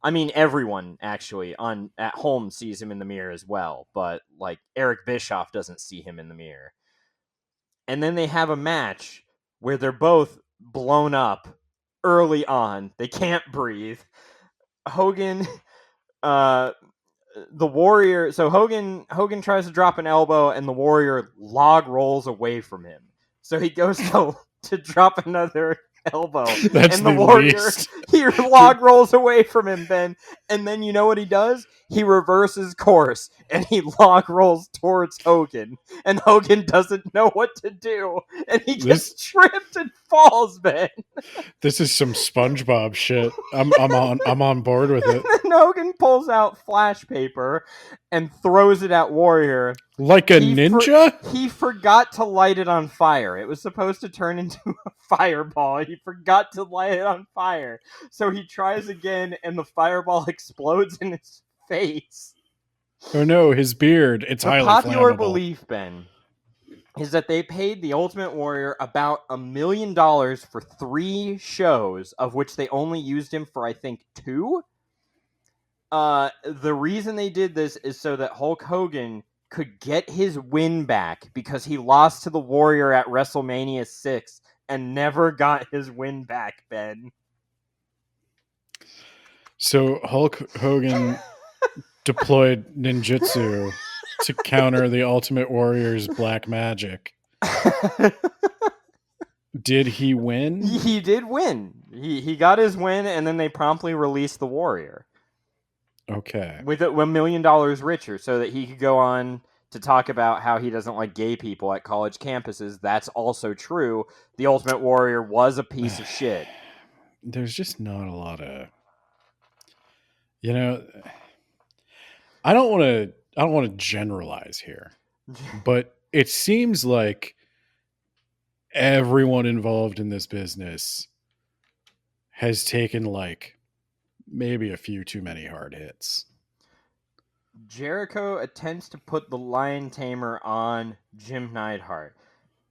I mean, everyone, actually, at home sees him in the mirror as well, but, like, Eric Bischoff doesn't see him in the mirror. And then they have a match where they're both blown up early on. They can't breathe. Hogan, the Warrior... So Hogan tries to drop an elbow, and the Warrior log rolls away from him. So he goes to drop another elbow. That's and the Warrior, he log rolls away from him, Ben. And then you know what he does? He reverses course, and he log rolls towards Hogan. And Hogan doesn't know what to do. And he gets tripped and falls, Ben. This is some SpongeBob shit. I'm on board with it. And Hogan pulls out flash paper and throws it at Warrior. Like a ninja? He forgot to light it on fire. It was supposed to turn into a fireball. He forgot to light it on fire. So he tries again, and the fireball explodes in his face. Oh no, his beard. It's highly flammable. The popular belief, Ben, is that they paid the Ultimate Warrior about $1 million for 3 shows, of which they only used him for, I think, 2. The reason they did this is so that Hulk Hogan could get his win back because he lost to the Warrior at WrestleMania 6 and never got his win back, Ben. So Hulk Hogan deployed ninjutsu to counter the Ultimate Warrior's black magic. Did he win? He did win. He got his win, and then they promptly released the Warrior. Okay. With $1 million richer, so that he could go on to talk about how he doesn't like gay people at college campuses. That's also true. The Ultimate Warrior was a piece of shit. There's just not a lot of, I don't want to generalize here, but it seems like everyone involved in this business has taken like maybe a few too many hard hits. Jericho attempts to put the Lion Tamer on Jim Neidhart.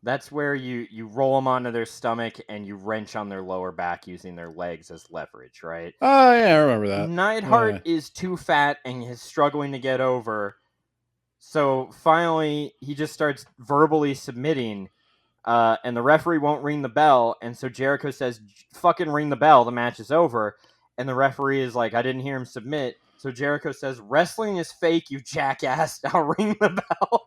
That's where you roll them onto their stomach and you wrench on their lower back using their legs as leverage, right? Oh, yeah, I remember that. Neidhart is too fat and is struggling to get over. So finally, he just starts verbally submitting, and the referee won't ring the bell. And so Jericho says, fucking ring the bell, the match is over. And the referee is like, I didn't hear him submit. So Jericho says, wrestling is fake, you jackass. Now ring the bell.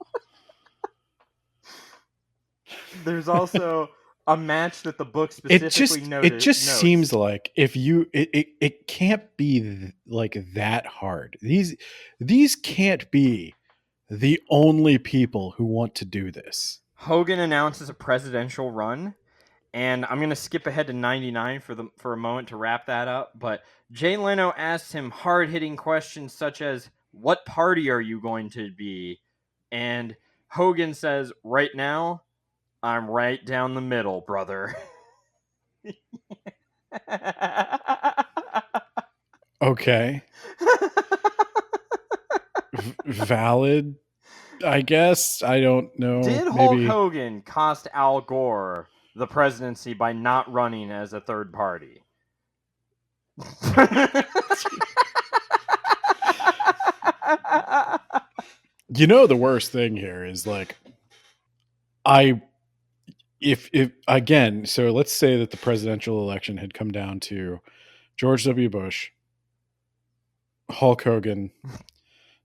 There's also a match that the book specifically noted. It just seems like if you it can't be like that hard. These can't be the only people who want to do this. Hogan announces a presidential run, and I'm going to skip ahead to 99 for a moment to wrap that up, but Jay Leno asks him hard-hitting questions such as, what party are you going to be? And Hogan says, right now, I'm right down the middle, brother. Okay. Valid, I guess. I don't know. Did Hulk Hogan cost Al Gore the presidency by not running as a third party? The worst thing here is like, if again, so let's say that the presidential election had come down to George W. Bush, Hulk Hogan,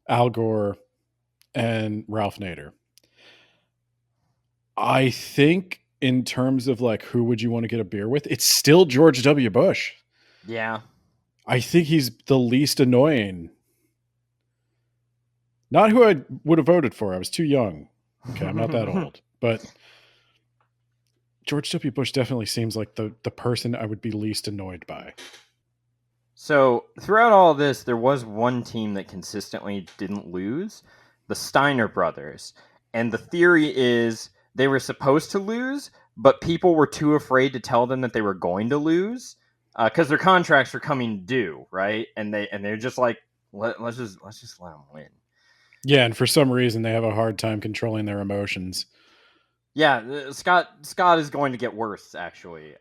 Al Gore, and Ralph Nader. I think in terms of like who would you want to get a beer with, it's still George W. Bush. Yeah. I think he's the least annoying. Not who I would have voted for. I was too young. Okay, I'm not that old. But George W. Bush definitely seems like the person I would be least annoyed by. So throughout all this, there was one team that consistently didn't lose, the Steiner brothers. And the theory is they were supposed to lose, but people were too afraid to tell them that they were going to lose because their contracts were coming due, right? And they're just like, let's just let them win. Yeah, and for some reason they have a hard time controlling their emotions. Yeah, Scott is going to get worse, actually.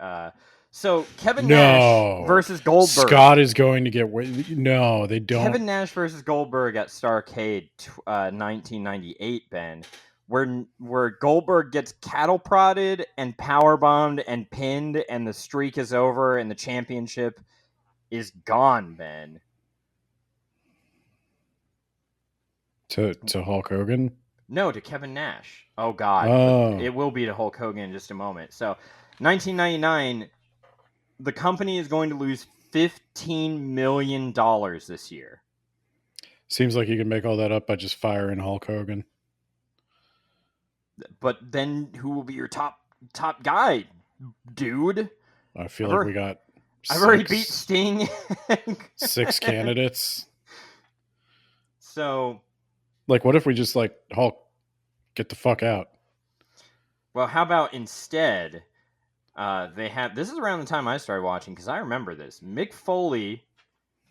So Kevin Nash versus Goldberg. Scott is going to get worse. No, they don't. Kevin Nash versus Goldberg at Starrcade 1998, Ben, where Goldberg gets cattle prodded and powerbombed and pinned, and the streak is over and the championship is gone, Ben. To Hulk Hogan? No, to Kevin Nash. Oh, God. Oh. It will be to Hulk Hogan in just a moment. So, 1999, the company is going to lose $15 million this year. Seems like you can make all that up by just firing Hulk Hogan. But then who will be your top guy, dude? I feel like we got I've already beat Sting. 6 candidates. So... Like, what if we just, like, Hulk, get the fuck out? Well, how about instead, they have... This is around the time I started watching, because I remember this. Mick Foley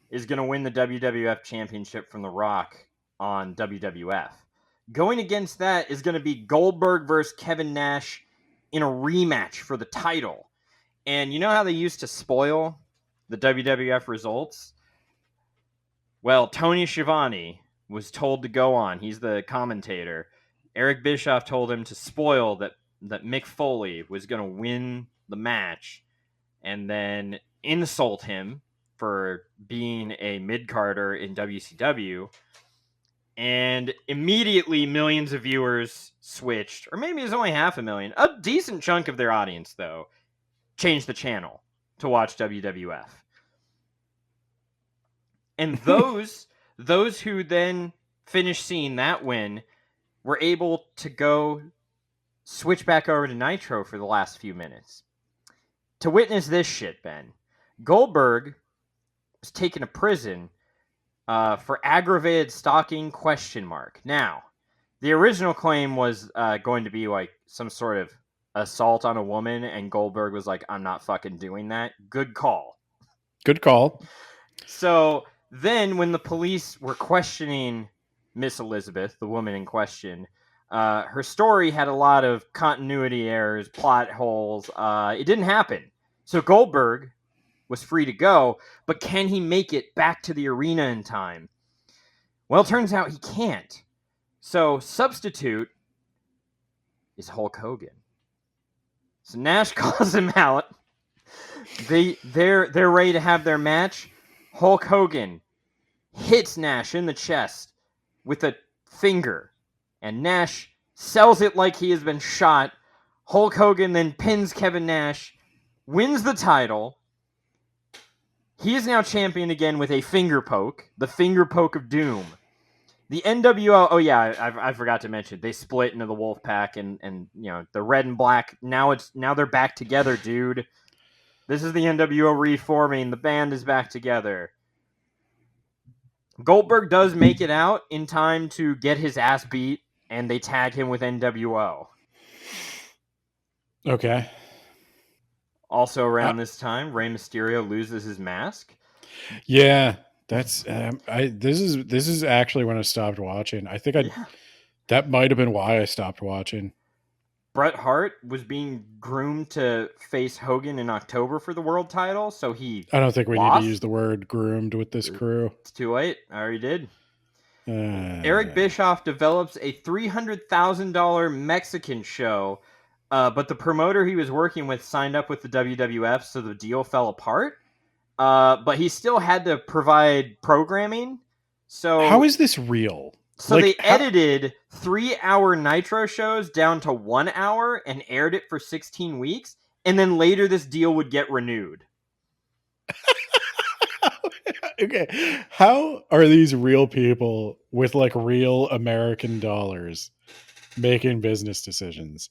is going to win the WWF Championship from The Rock on WWF. Going against that is going to be Goldberg versus Kevin Nash in a rematch for the title. And you know how they used to spoil the WWF results? Well, Tony Schiavone was told to go on. He's the commentator. Eric Bischoff told him to spoil that Mick Foley was going to win the match, and then insult him for being a mid-carder in WCW. And immediately millions of viewers switched, or maybe it's only 500,000. A decent chunk of their audience, though, changed the channel to watch WWF. And those who then finished seeing that win were able to go switch back over to Nitro for the last few minutes to witness this shit, Ben. Goldberg was taken to prison for aggravated stalking ? Now, the original claim was going to be like some sort of assault on a woman, and Goldberg was like, I'm not fucking doing that. Good call. Good call. So then when the police were questioning Miss Elizabeth, the woman in question, her story had a lot of continuity errors, plot holes. It didn't happen. So Goldberg was free to go, but can he make it back to the arena in time? Well, it turns out he can't. So substitute is Hulk Hogan. So Nash calls him out. They're ready to have their match. Hulk Hogan hits Nash in the chest with a finger, and Nash sells it like he has been shot. Hulk Hogan then pins Kevin Nash, wins the title. He is now champion again with a finger poke, the finger poke of doom. The NWO, oh yeah, I forgot to mention, they split into the Wolfpack and you know, the red and black. Now they're back together, dude. This is the NWO reforming. The band is back together. Goldberg does make it out in time to get his ass beat, and they tag him with NWO. Okay. Also around this time, Rey Mysterio loses his mask. Yeah, that's this is actually when I stopped watching. I think that might have been why I stopped watching. Bret Hart was being groomed to face Hogan in October for the world title, so I don't think we lost. need to use the word groomed with this crew. It's too late. I already did. Eric Bischoff develops a $300,000 Mexican show, but the promoter he was working with signed up with the WWF, so the deal fell apart. But he still had to provide programming. So how is this real? So they edited 3-hour Nitro shows down to 1 hour and aired it for 16 weeks. And then later this deal would get renewed. Okay. How are these real people with like real American dollars making business decisions?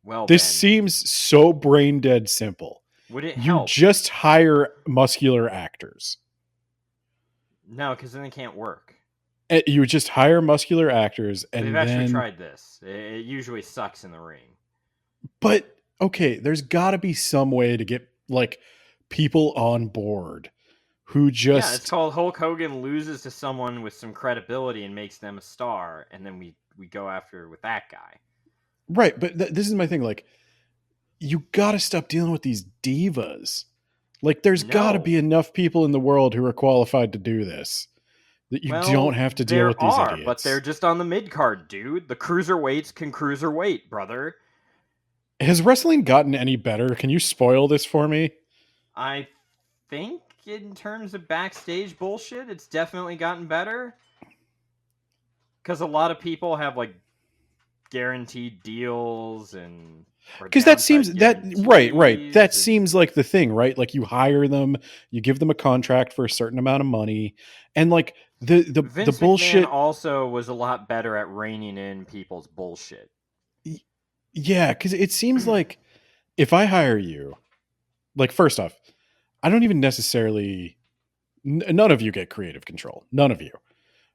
Well, this Ben, seems so brain dead simple. Would it help? You just hire muscular actors. No, because then they can't work. You would just hire muscular actors, and they've actually tried this. It usually sucks in the ring. But okay, there's got to be some way to get like people on board who just it's called Hulk Hogan loses to someone with some credibility and makes them a star, and then we go after with that guy. Right, but this is my thing. Like, you got to stop dealing with these divas. Like, there's got to be enough people in the world who are qualified to do this. That you don't have to deal with these idiots. But they're just on the mid-card, dude. The cruiserweights can cruiserweight, brother. Has wrestling gotten any better? Can you spoil this for me? I think in terms of backstage bullshit, it's definitely gotten better. Because a lot of people have, like, guaranteed deals and... Because that seems... Right. That seems like the thing, right? Like, you hire them, you give them a contract for a certain amount of money, and, like... The bullshit McMahon also was a lot better at reining in people's bullshit. Yeah, because it seems like if I hire you, like, first off, I don't even necessarily. None of you get creative control. None of you.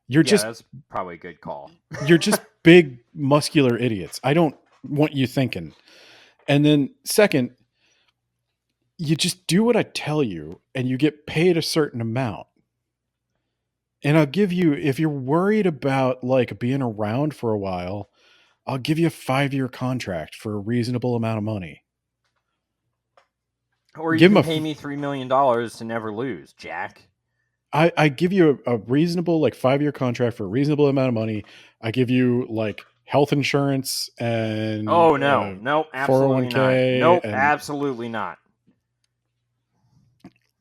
You're just. That's probably a good call. You're just big muscular idiots. I don't want you thinking. And then second, you just do what I tell you, and you get paid a certain amount. And I'll give you, if you're worried about like being around for a while, I'll give you a 5-year contract for a reasonable amount of money. Or you can pay me $3 million to never lose, Jack. I give you a reasonable, like, 5-year contract for a reasonable amount of money. I give you, like, health insurance and Oh, no. Nope, absolutely not. 401k Nope, and absolutely not.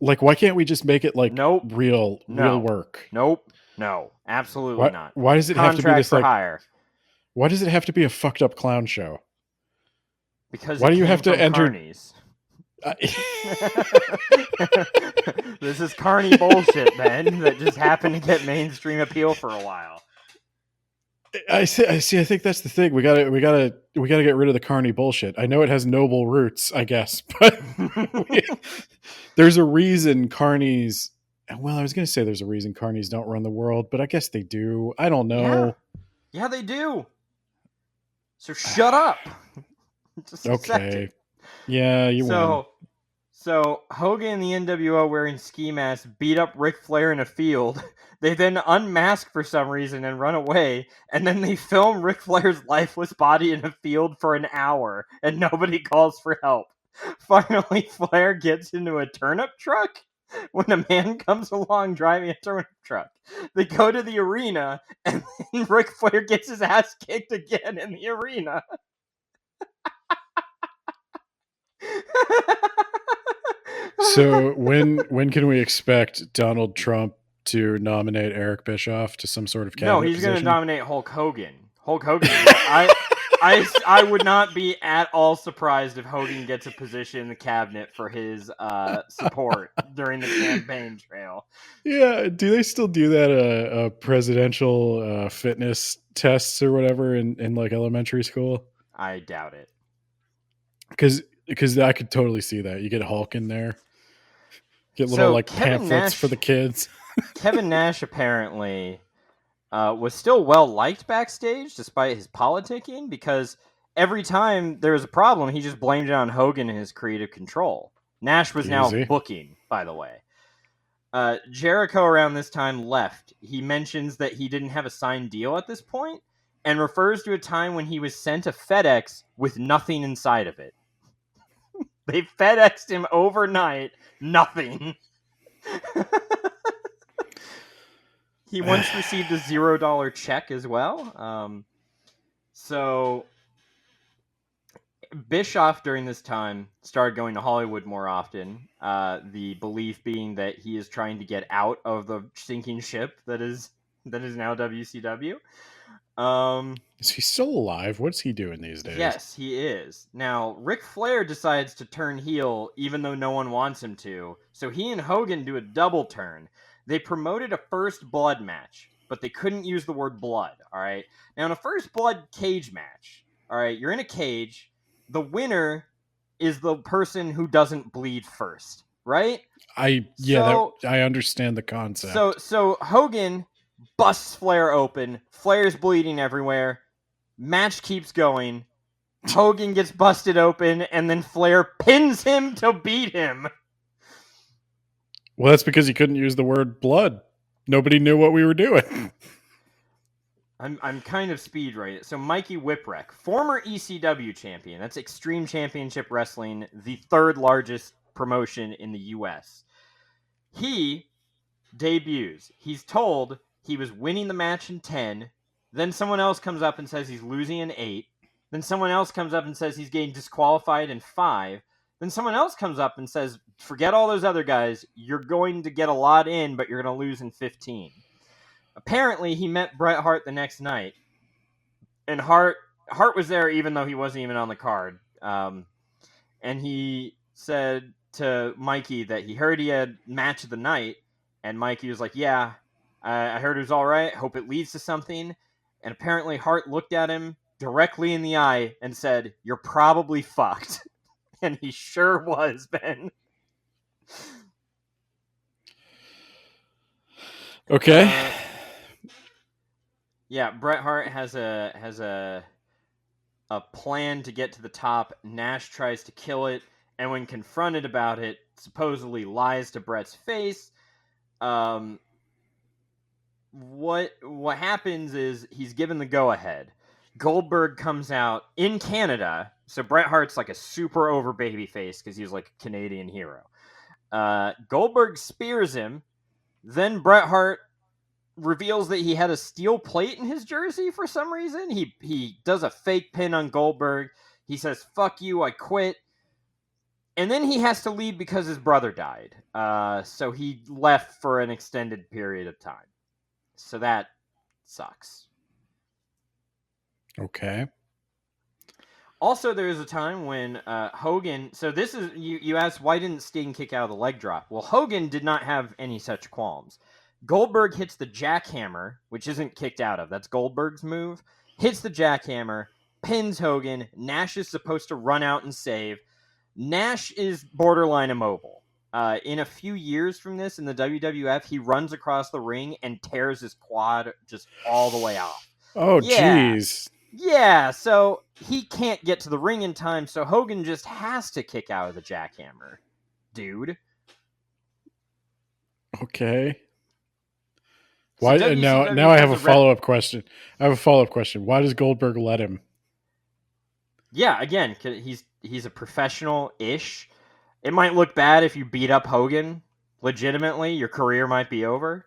like, why can't we just make it like Nope. real No. work? Nope. No, absolutely not. Why does it have to be Contract this for like hire. why does it have to be a fucked up clown show? Because Why it do you came have to from enter carnies. I- This is carny bullshit, man, that just happened to get mainstream appeal for a while. I see. I think that's the thing. We gotta get rid of the carny bullshit. I know it has noble roots, I guess, but there's a reason carnies. Well, I was gonna say there's a reason carnies don't run the world, but I guess they do. I don't know. Yeah, they do. So shut up. Just accept Okay. it. Yeah, you win. So Hogan and the NWO wearing ski masks beat up Ric Flair in a field. They then unmask for some reason and run away, and then they film Ric Flair's lifeless body in a field for an hour, and nobody calls for help. Finally, Flair gets into a turnip truck when a man comes along driving a turnip truck. They go to the arena, and then Ric Flair gets his ass kicked again in the arena. So when can we expect Donald Trump to nominate Eric Bischoff to some sort of cabinet No, he's going to position? nominate Hulk Hogan. Hulk Hogan. I would not be at all surprised if Hogan gets a position in the cabinet for his support during the campaign trail. Yeah, do they still do that presidential fitness tests or whatever in like elementary school? I doubt it. Because I could totally see that. You get Hulk in there, get little So like Kevin pamphlets Nash- for the kids. Kevin Nash apparently was still well liked backstage despite his politicking, because every time there was a problem, he just blamed it on Hogan and his creative control. Nash was now Easy. booking, by the way. Jericho around this time left. He mentions that he didn't have a signed deal at this point and refers to a time when he was sent a FedEx with nothing inside of it. They FedExed him overnight, nothing. He once received a $0 check as well. So Bischoff during this time started going to Hollywood more often. The belief being that he is trying to get out of the sinking ship that is now WCW. Is he still alive? What's he doing these days? Yes, he is. Now, Ric Flair decides to turn heel even though no one wants him to. So he and Hogan do a double turn. They promoted a first blood match, but they couldn't use the word blood, all right? Now, in a first blood cage match, all right, you're in a cage. The winner is the person who doesn't bleed first, right? I understand the concept. So Hogan busts Flair open. Flair's bleeding everywhere. Match keeps going. Hogan gets busted open, and then Flair pins him to beat him. Well, that's because he couldn't use the word blood. Nobody knew what we were doing. I'm kind of speed right. So Mikey Whipwreck, former ECW champion. That's Extreme Championship Wrestling, the third largest promotion in the U.S. He debuts. He's told he was winning the match in 10. Then someone else comes up and says he's losing in 8. Then someone else comes up and says he's getting disqualified in 5. Then someone else comes up and says, forget all those other guys. You're going to get a lot in, but you're going to lose in 15. Apparently, he met Bret Hart the next night. And Hart was there even though he wasn't even on the card. And he said to Mikey that he heard he had match of the night. And Mikey was like, yeah, I heard it was all right. Hope it leads to something. And apparently Hart looked at him directly in the eye and said, you're probably fucked. And he sure was, Ben. Okay. Yeah, Bret Hart has a plan to get to the top. Nash tries to kill it, and when confronted about it, supposedly lies to Bret's face. What happens is he's given the go-ahead. Goldberg comes out in Canada, so Bret Hart's like a super over babyface because he's like a Canadian hero. Goldberg spears him, Then Bret Hart reveals that he had a steel plate in his jersey for some reason. He does a fake pin on Goldberg. He says, "Fuck you, I quit." And then he has to leave because his brother died. So he left for an extended period of time. So that sucks. Okay. Also, there was a time when Hogan. So this is you asked why didn't Sting kick out of the leg drop? Well, Hogan did not have any such qualms. Goldberg hits the jackhammer, which isn't kicked out of. That's Goldberg's move. Hits the jackhammer, pins Hogan. Nash is supposed to run out and save. Nash is borderline immobile. In a few years from this, in the WWF, he runs across the ring and tears his quad just all the way off. Oh, Yeah. jeez. Yeah, so he can't get to the ring in time, so Hogan just has to kick out of the jackhammer. Dude. Okay. So Why WCW now I have has a rep- follow-up question. Why does Goldberg let him? Yeah, again, he's a professional-ish. It might look bad if you beat up Hogan. Legitimately, your career might be over.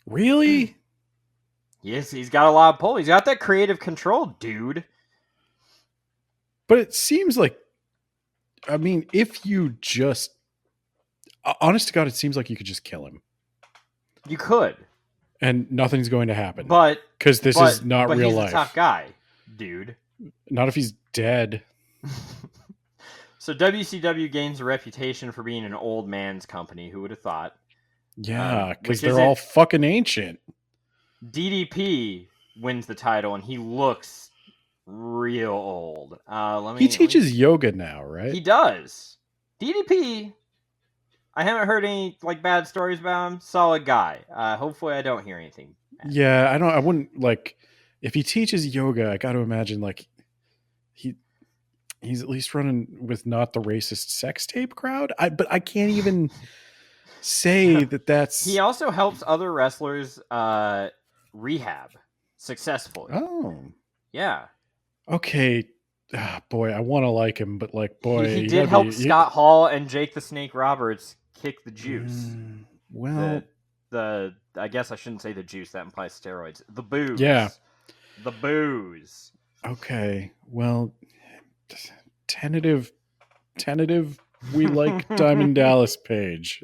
Really? Yes, he's got a lot of pull. He's got that creative control, dude. But it seems like, I mean, if you just, honest to God, it seems like you could just kill him You could, and nothing's going to happen. but because this is not real he's life. a tough guy, dude. Not if he's dead. So WCW gains a reputation for being an old man's company. Who would have thought? Yeah, because which they're all fucking ancient. DDP wins the title, and he looks real old. He teaches yoga now, right? He does. DDP. I haven't heard any bad stories about him. Solid guy. Hopefully, I don't hear anything. Yeah, I wouldn't like if he teaches yoga. I got to imagine he's at least running with not the racist sex tape crowd. But I can't even say that's. He also helps other wrestlers rehab successfully. Oh, yeah. Okay. Boy, I want to like him, but he did help Scott Hall and Jake the Snake Roberts kick the juice. Well, the I guess I shouldn't say the juice, that implies steroids. The booze. Yeah. The booze. Okay. Well, tentative. We like Diamond Dallas Page.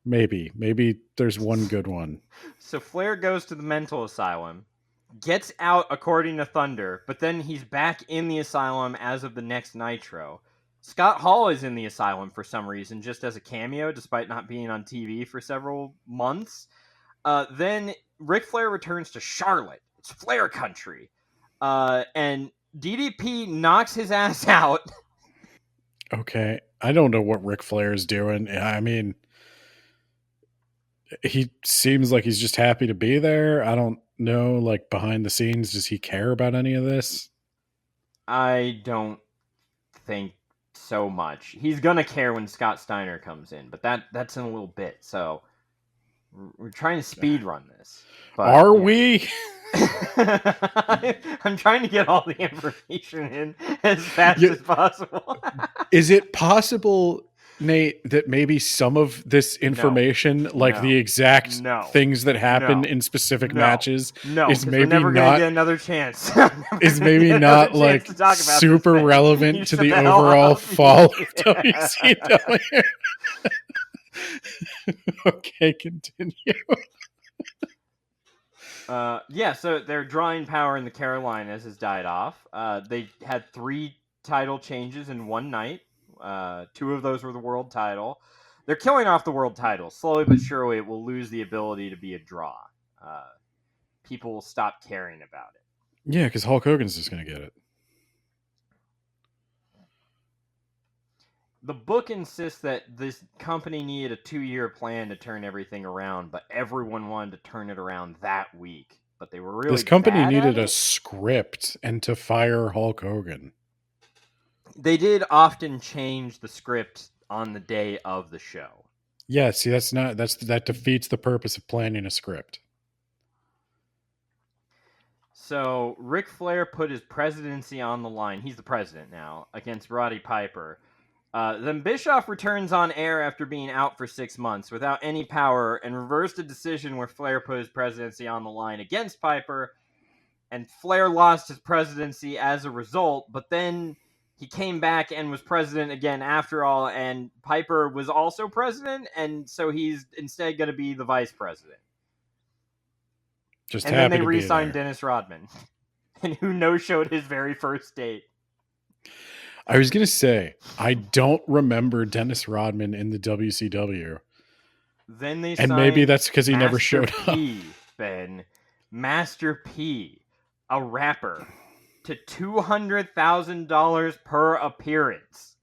Maybe there's one good one. So Flair goes to the mental asylum, gets out according to Thunder, but then he's back in the asylum as of the next Nitro. Scott Hall is in the asylum for some reason, just as a cameo, despite not being on TV for several months. Then Ric Flair returns to Charlotte. It's Flair country. And DDP knocks his ass out. Okay. I don't know what Ric Flair is doing. I mean, he seems like he's just happy to be there. I don't know, behind the scenes, does he care about any of this? I don't think so much. He's gonna care when Scott Steiner comes in, but that's in a little bit. So we're trying to speed run this. But, Are we? I'm trying to get all the information in as fast as possible. Is it possible, Nate, that maybe some of this information, the exact things that happen in specific matches, is maybe never not gonna get another chance? Is maybe not super relevant to the overall fall of WCW? Okay, continue. So their drawing power in the Carolinas has died off. They had 3 title changes in one night. 2 of those were the world title. They're killing off the world title. Slowly but surely, it will lose the ability to be a draw. People will stop caring about it. Yeah, because Hulk Hogan's just going to get it. The book insists that this company needed a 2-year plan to turn everything around, but everyone wanted to turn it around that week. But they were really this company bad needed at a script and to fire Hulk Hogan. They did often change the script on the day of the show. Yeah, see, that defeats the purpose of planning a script. So Ric Flair put his presidency on the line. He's the president now, against Roddy Piper. Then Bischoff returns on air after being out for 6 months without any power and reversed a decision where Flair put his presidency on the line against Piper, and Flair lost his presidency as a result, but then he came back and was president again after all, and Piper was also president, and so he's instead going to be the vice president. Just and happy then they to be re-signed there. Dennis Rodman, and who no-showed his very first date. I was gonna say I don't remember Dennis Rodman in the WCW, Then they and signed maybe that's because he never Master showed up. P, Ben. Master P, a rapper, to $200,000 per appearance.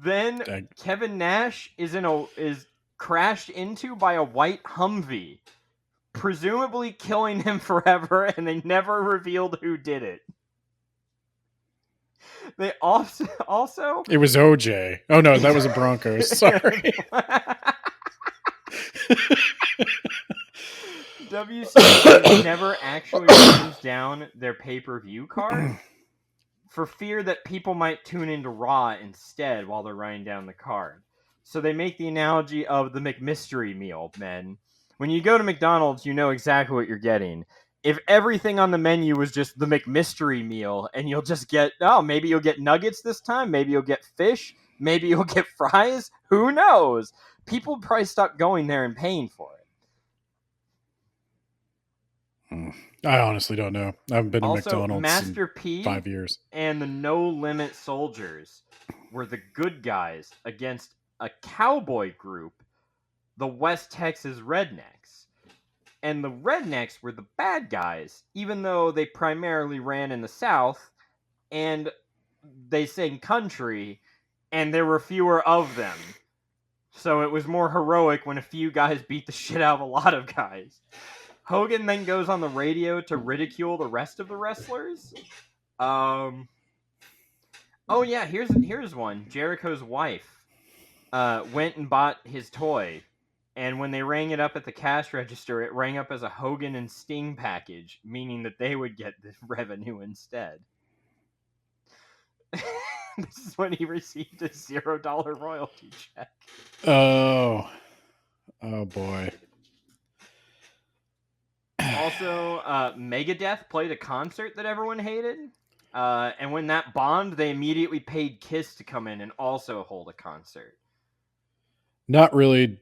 Then Kevin Nash is crashed into by a white Humvee, presumably killing him forever, and they never revealed who did it. They also It was OJ. Oh no, that was a Broncos. Sorry. WCW never actually runs down their pay-per-view card for fear that people might tune into Raw instead while they're running down the card. So they make the analogy of the McMystery meal, men. When you go to McDonald's, you know exactly what you're getting. If everything on the menu was just the McMystery meal, and you'll just get, maybe you'll get nuggets this time, maybe you'll get fish, maybe you'll get fries, who knows? People probably stop going there and paying for it. I honestly don't know. I haven't been to Also, McDonald's Master in P 5 years. and the No Limit Soldiers were the good guys against a cowboy group, the West Texas Rednecks. And the Rednecks were the bad guys, even though they primarily ran in the South, and they sang country, and there were fewer of them. So it was more heroic when a few guys beat the shit out of a lot of guys. Hogan then goes on the radio to ridicule the rest of the wrestlers. Oh yeah, here's one. Jericho's wife went and bought his toy, and when they rang it up at the cash register, it rang up as a Hogan and Sting package, meaning that they would get the revenue instead. This is when he received a $0 royalty check. Oh boy. Also, Megadeth played a concert that everyone hated. And when that bombed, they immediately paid Kiss to come in and also hold a concert. Not really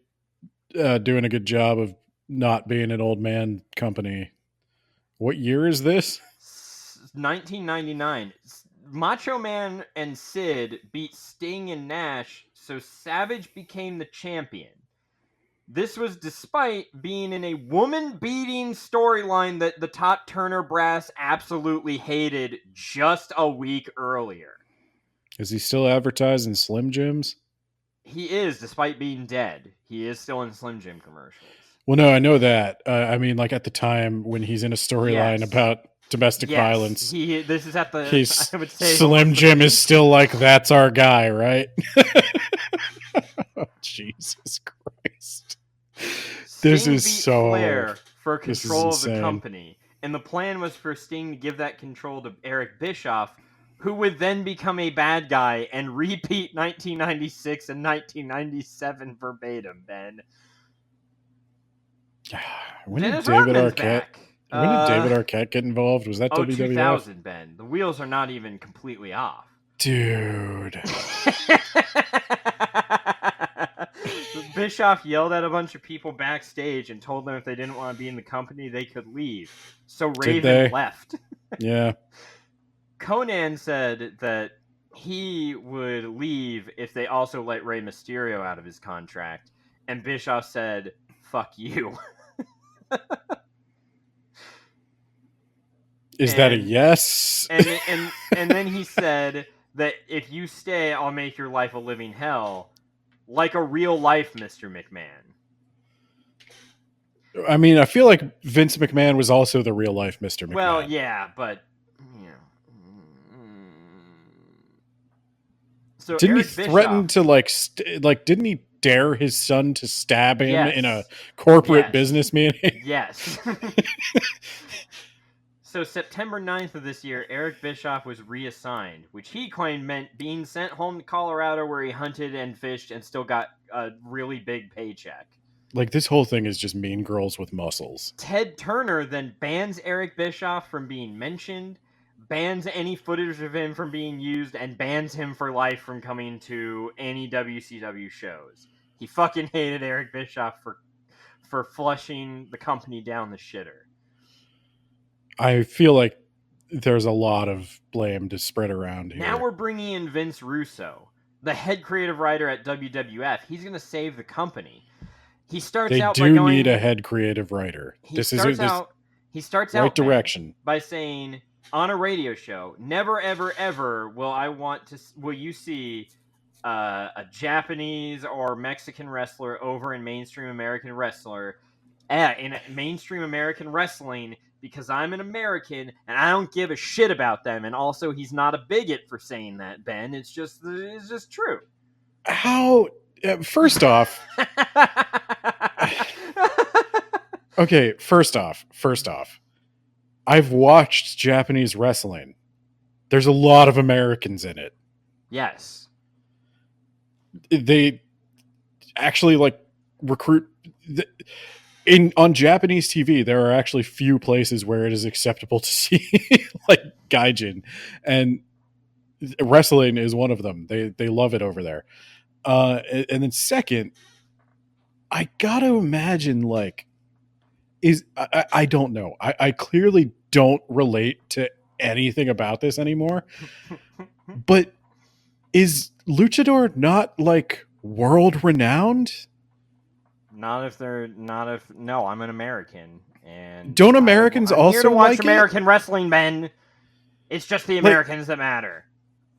doing a good job of not being an old man company. What year is this? 1999. Macho Man and Sid beat Sting and Nash, so Savage became the champion. This was despite being in a woman-beating storyline that the top Turner brass absolutely hated just a week earlier. Is he still advertising Slim Jims? He is, despite being dead. He is still in Slim Jim commercials. Well, no, I know that. I mean, like at the time when he's in a storyline about domestic violence. This is at the... I would say Slim Jim is still like, that's our guy, right? Oh, Jesus Christ. This Sting is beat so... Flair for this is control of the insane. company. And the plan was for Sting to give that control to Eric Bischoff, who would then become a bad guy and repeat 1996 and 1997 verbatim, Ben. When did Dennis David Rodman's Arquette... back. When did David Arquette get involved? Was that WWF? 2000, Ben. The wheels are not even completely off. Dude. Bischoff yelled at a bunch of people backstage and told them if they didn't want to be in the company, they could leave. So Raven left. Yeah. Conan said that he would leave if they also let Rey Mysterio out of his contract. And Bischoff said, "Fuck you." Is that a yes? And then he said that if you stay, I'll make your life a living hell. Like a real life Mr. McMahon. I mean, I feel like Vince McMahon was also the real life Mr. McMahon. Well, yeah, but... So didn't Eric he threaten Bischoff, to didn't he dare his son to stab him in a corporate business meeting? Yes. So September 9th of this year, Eric Bischoff was reassigned, which he claimed meant being sent home to Colorado where he hunted and fished and still got a really big paycheck. Like, this whole thing is just mean girls with muscles. Ted Turner then bans Eric Bischoff from being mentioned, bans any footage of him from being used, and bans him for life from coming to any WCW shows. He fucking hated Eric Bischoff for flushing the company down the shitter. I feel like there's a lot of blame to spread around here. Now we're bringing in Vince Russo, the head creative writer at WWF. He's going to save the company. He starts They out do by going, need a head creative writer. He starts out right direction by saying on a radio show, never ever ever will you see a Japanese or Mexican wrestler over in mainstream American wrestling because I'm an American and I don't give a shit about them. And also, he's not a bigot for saying that, Ben. It's just true. How? First off, okay. First off, I've watched Japanese wrestling. There's a lot of Americans in it. Yes. They actually recruit on Japanese TV. There are actually few places where it is acceptable to see like gaijin, and wrestling is one of them. They love it over there. And then second, I gotta imagine I don't know. I clearly don't relate to anything about this anymore. But is Luchador not world renowned? No, I'm an American, and don't Americans I'm also here to watch like American wrestling, Ben? It's just the Americans that matter.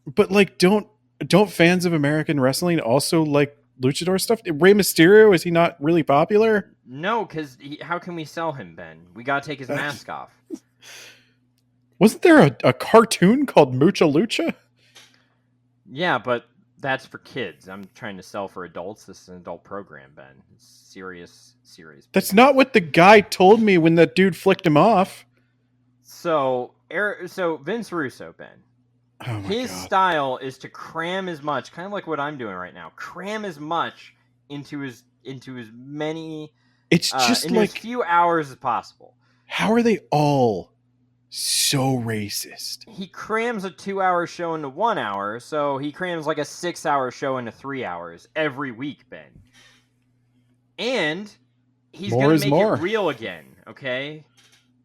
But don't fans of American wrestling also like Luchador stuff? Rey Mysterio, is he not really popular? No, because how can we sell him, Ben? We gotta take his mask off. Wasn't there a cartoon called Mucha Lucha? Yeah, but that's for kids. I'm trying to sell for adults. This is an adult program, Ben. It's serious. That's not what the guy told me when that dude flicked him off. So Vince Russo, Ben. His style is to cram as much, kind of like what I'm doing right now. Cram as much into as many. It's just as few hours as possible. How are they all so racist? He crams a 2-hour show into 1 hour, so he crams like a 6-hour show into 3 hours every week, Ben. And he's going to make it real again, okay?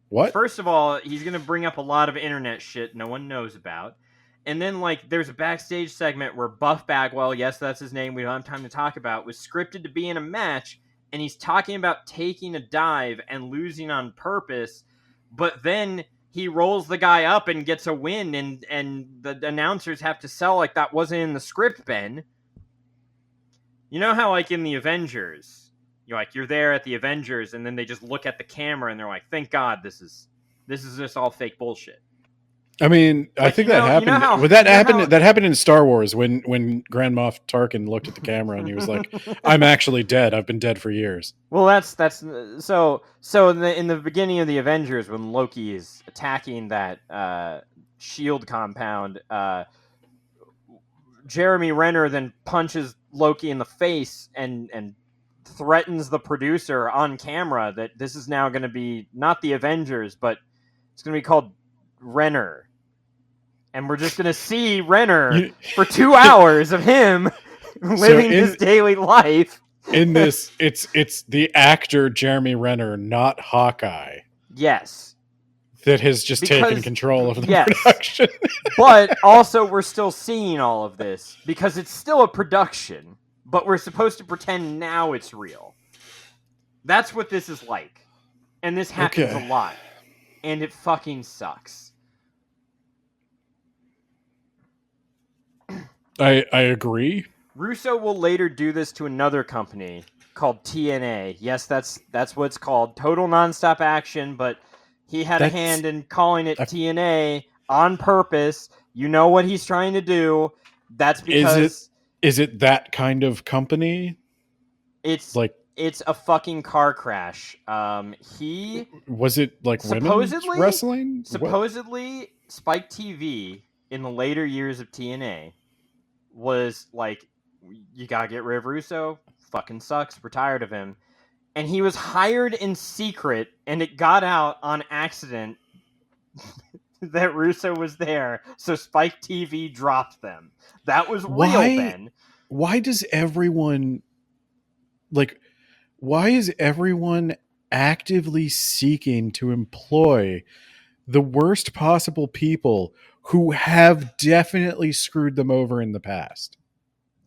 What? First of all, he's going to bring up a lot of internet shit no one knows about. And then, there's a backstage segment where Buff Bagwell, yes, that's his name, we don't have time to talk about, was scripted to be in a match, and he's talking about taking a dive and losing on purpose, but then he rolls the guy up and gets a win, and the announcers have to sell like that wasn't in the script, Ben. You know how, in the Avengers, you're there at the Avengers, and then they just look at the camera, and they're like, thank God this is just all fake bullshit. I mean, I think that happened. That happened in Star Wars when Grand Moff Tarkin looked at the camera and he was like, "I'm actually dead. I've been dead for years." Well, that's so. In the beginning of the Avengers, when Loki is attacking that shield compound, Jeremy Renner then punches Loki in the face and threatens the producer on camera that this is now going to be not the Avengers, but it's going to be called Renner, and we're just going to see Renner for 2 hours of him living his daily life. In this, it's the actor Jeremy Renner, not Hawkeye. Yes, that has just taken control of the production. But also, we're still seeing all of this because it's still a production, but we're supposed to pretend now it's real. That's what this is like, and this happens a lot, and it fucking sucks. I agree. Russo will later do this to another company called TNA. Yes, that's what it's called. Total Nonstop Action, but he had a hand in calling it TNA on purpose. You know what he's trying to do. That's because... Is it that kind of company? It's It's a fucking car crash. He Was it like women's supposedly wrestling? What? supposedly Spike TV in the later years of TNA was like, you gotta get rid of Russo. Fucking sucks. We're tired of him. And he was hired in secret, and it got out on accident that Russo was there, so Spike TV dropped them. That was real, Ben. Why does everyone like? Why is everyone actively seeking to employ the worst possible people who have definitely screwed them over in the past?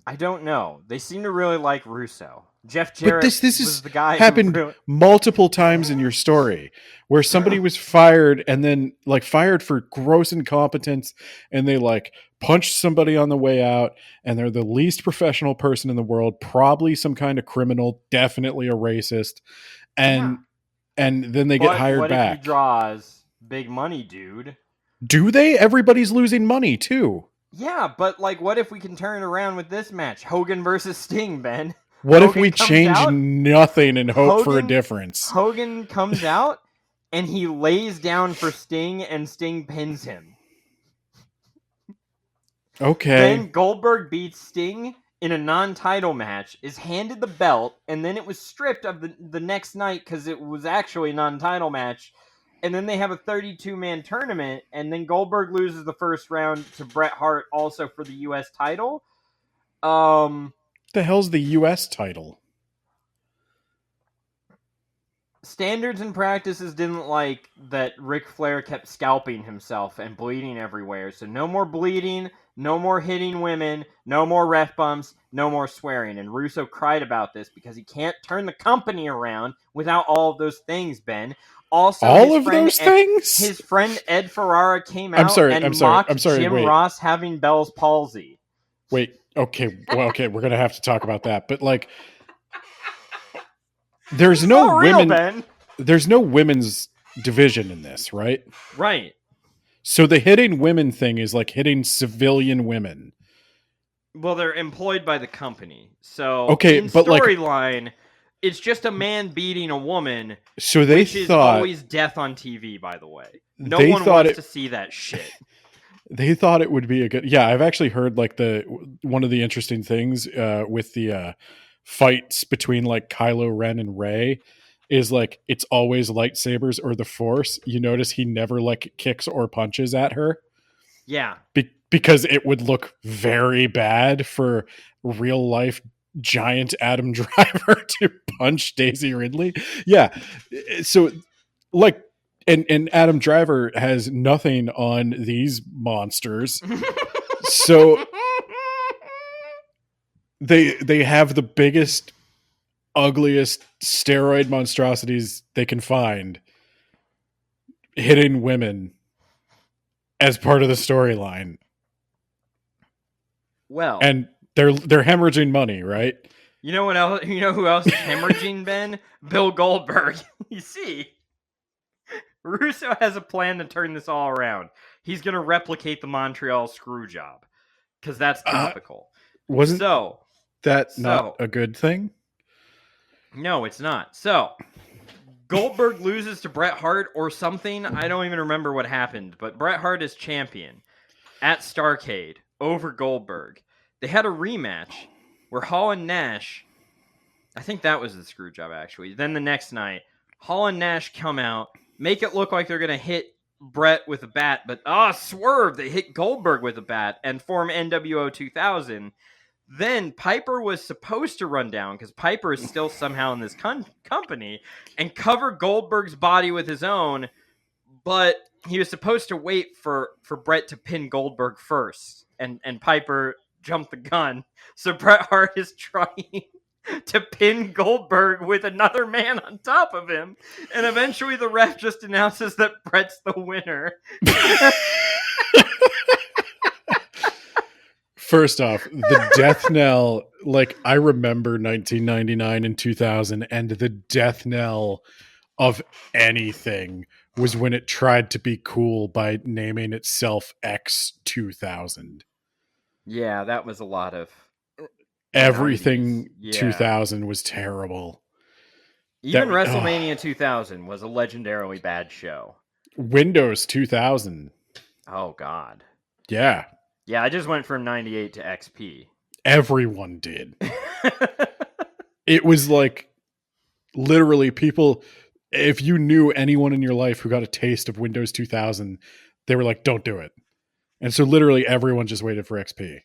I don't know. They seem to really like Russo. Jeff But Jarrett this was has the guy happened who really... multiple times in your story where somebody was fired and then like fired for gross incompetence, and they like punched somebody on the way out, and they're the least professional person in the world, probably some kind of criminal, definitely a racist, and then they get hired what back. if he draws big money, dude? Do they? Everybody's losing money too. Yeah, but like, what if we can turn it around with this match? Hogan versus Sting, Ben. What Hogan if we comes change out, nothing and hope for a Hogan- difference? Hogan comes out and he lays down for Sting, and Sting pins him. Okay. Then Goldberg beats Sting in a non-title match, is handed the belt, and then it was stripped of the next night because it was actually a non-title match. And then they have a 32-man tournament, and then Goldberg loses the first round to Bret Hart, also for the U.S. title. The hell's the U.S. title? Standards and practices didn't like that Ric Flair kept scalping himself and bleeding everywhere. So no more bleeding, no more hitting women, no more ref bumps, no more swearing. And Russo cried about this because he can't turn the company around without all of those things, Ben. Also, all of those things? His friend Ed Ferrara came out and mocked Jim Ross having Bell's palsy. Wait, okay, well, okay, we're gonna have to talk about that. But like, there's no women. Ben. There's no women's division in this, right? Right. So the hitting women thing is like hitting civilian women. Well, they're employed by the company, so okay, in but storyline, like, it's just a man beating a woman. So they which is always death on TV, by the way. No one wants to see that shit. They thought it would be a good. Yeah, I've actually heard like one of the interesting things with the fights between like Kylo Ren and Rey is like it's always lightsabers or the Force. You notice he never like kicks or punches at her. Yeah, because it would look very bad for real life giant Adam Driver to punch Daisy Ridley. Yeah, so like. And Adam Driver has nothing on these monsters. So they have the biggest, ugliest steroid monstrosities they can find hitting women as part of the storyline. Well, and they're hemorrhaging money, right? You know what else? You know who else is hemorrhaging, Ben? Bill Goldberg. You see, Russo has a plan to turn this all around. He's going to replicate the Montreal screw job because that's topical. Wasn't that not a good thing? No, it's not. So Goldberg loses to Bret Hart or something. I don't even remember what happened, but Bret Hart is champion at Starrcade over Goldberg. They had a rematch where Hall and Nash, I think that was the screw job actually. Then the next night, Hall and Nash come out, make it look like they're going to hit Bret with a bat, but swerve, they hit Goldberg with a bat and form NWO 2000. Then Piper was supposed to run down because Piper is still somehow in this company and cover Goldberg's body with his own, but he was supposed to wait for Bret to pin Goldberg first, and Piper jumped the gun. So Bret Hart is trying to pin Goldberg with another man on top of him, and eventually the ref just announces that Bret's the winner. First off, the death knell, like I remember 1999 and 2000, and the death knell of anything was when it tried to be cool by naming itself X2000. Yeah, that was a lot of everything 2000 was terrible. Even WrestleMania 2000 was a legendarily bad show. Windows 2000. Oh God. Yeah. Yeah, I just went from 98 to XP. Everyone did. It was like literally people, if you knew anyone in your life who got a taste of Windows 2000, they were like, don't do it. And so literally everyone just waited for XP.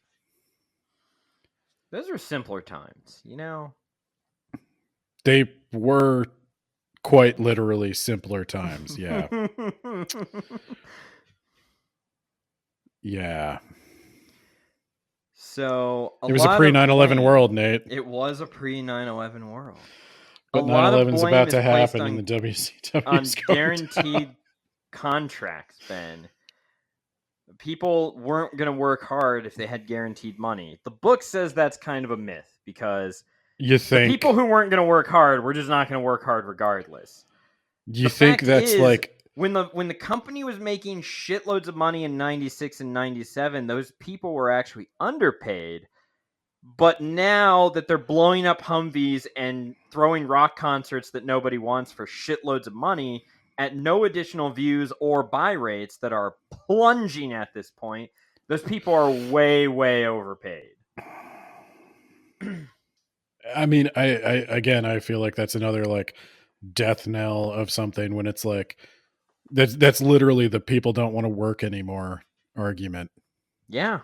Those were simpler times, you know? They were quite literally simpler times. Yeah. Yeah. So It was a pre 9/11 world, Nate. It was a pre 9/11 world. But 9/11 is about to happen in the WCW. On guaranteed contracts, Ben. People weren't going to work hard if they had guaranteed money. The book says that's kind of a myth because you think the people who weren't going to work hard were just not going to work hard regardless. You think that's like when the company was making shitloads of money in 96 and 97, those people were actually underpaid. But now that they're blowing up Humvees and throwing rock concerts that nobody wants for shitloads of money at no additional views or buy rates that are plunging at this point, those people are way, way overpaid. I mean, I feel like that's another like death knell of something when it's like that's literally the people don't want to work anymore argument. Yeah.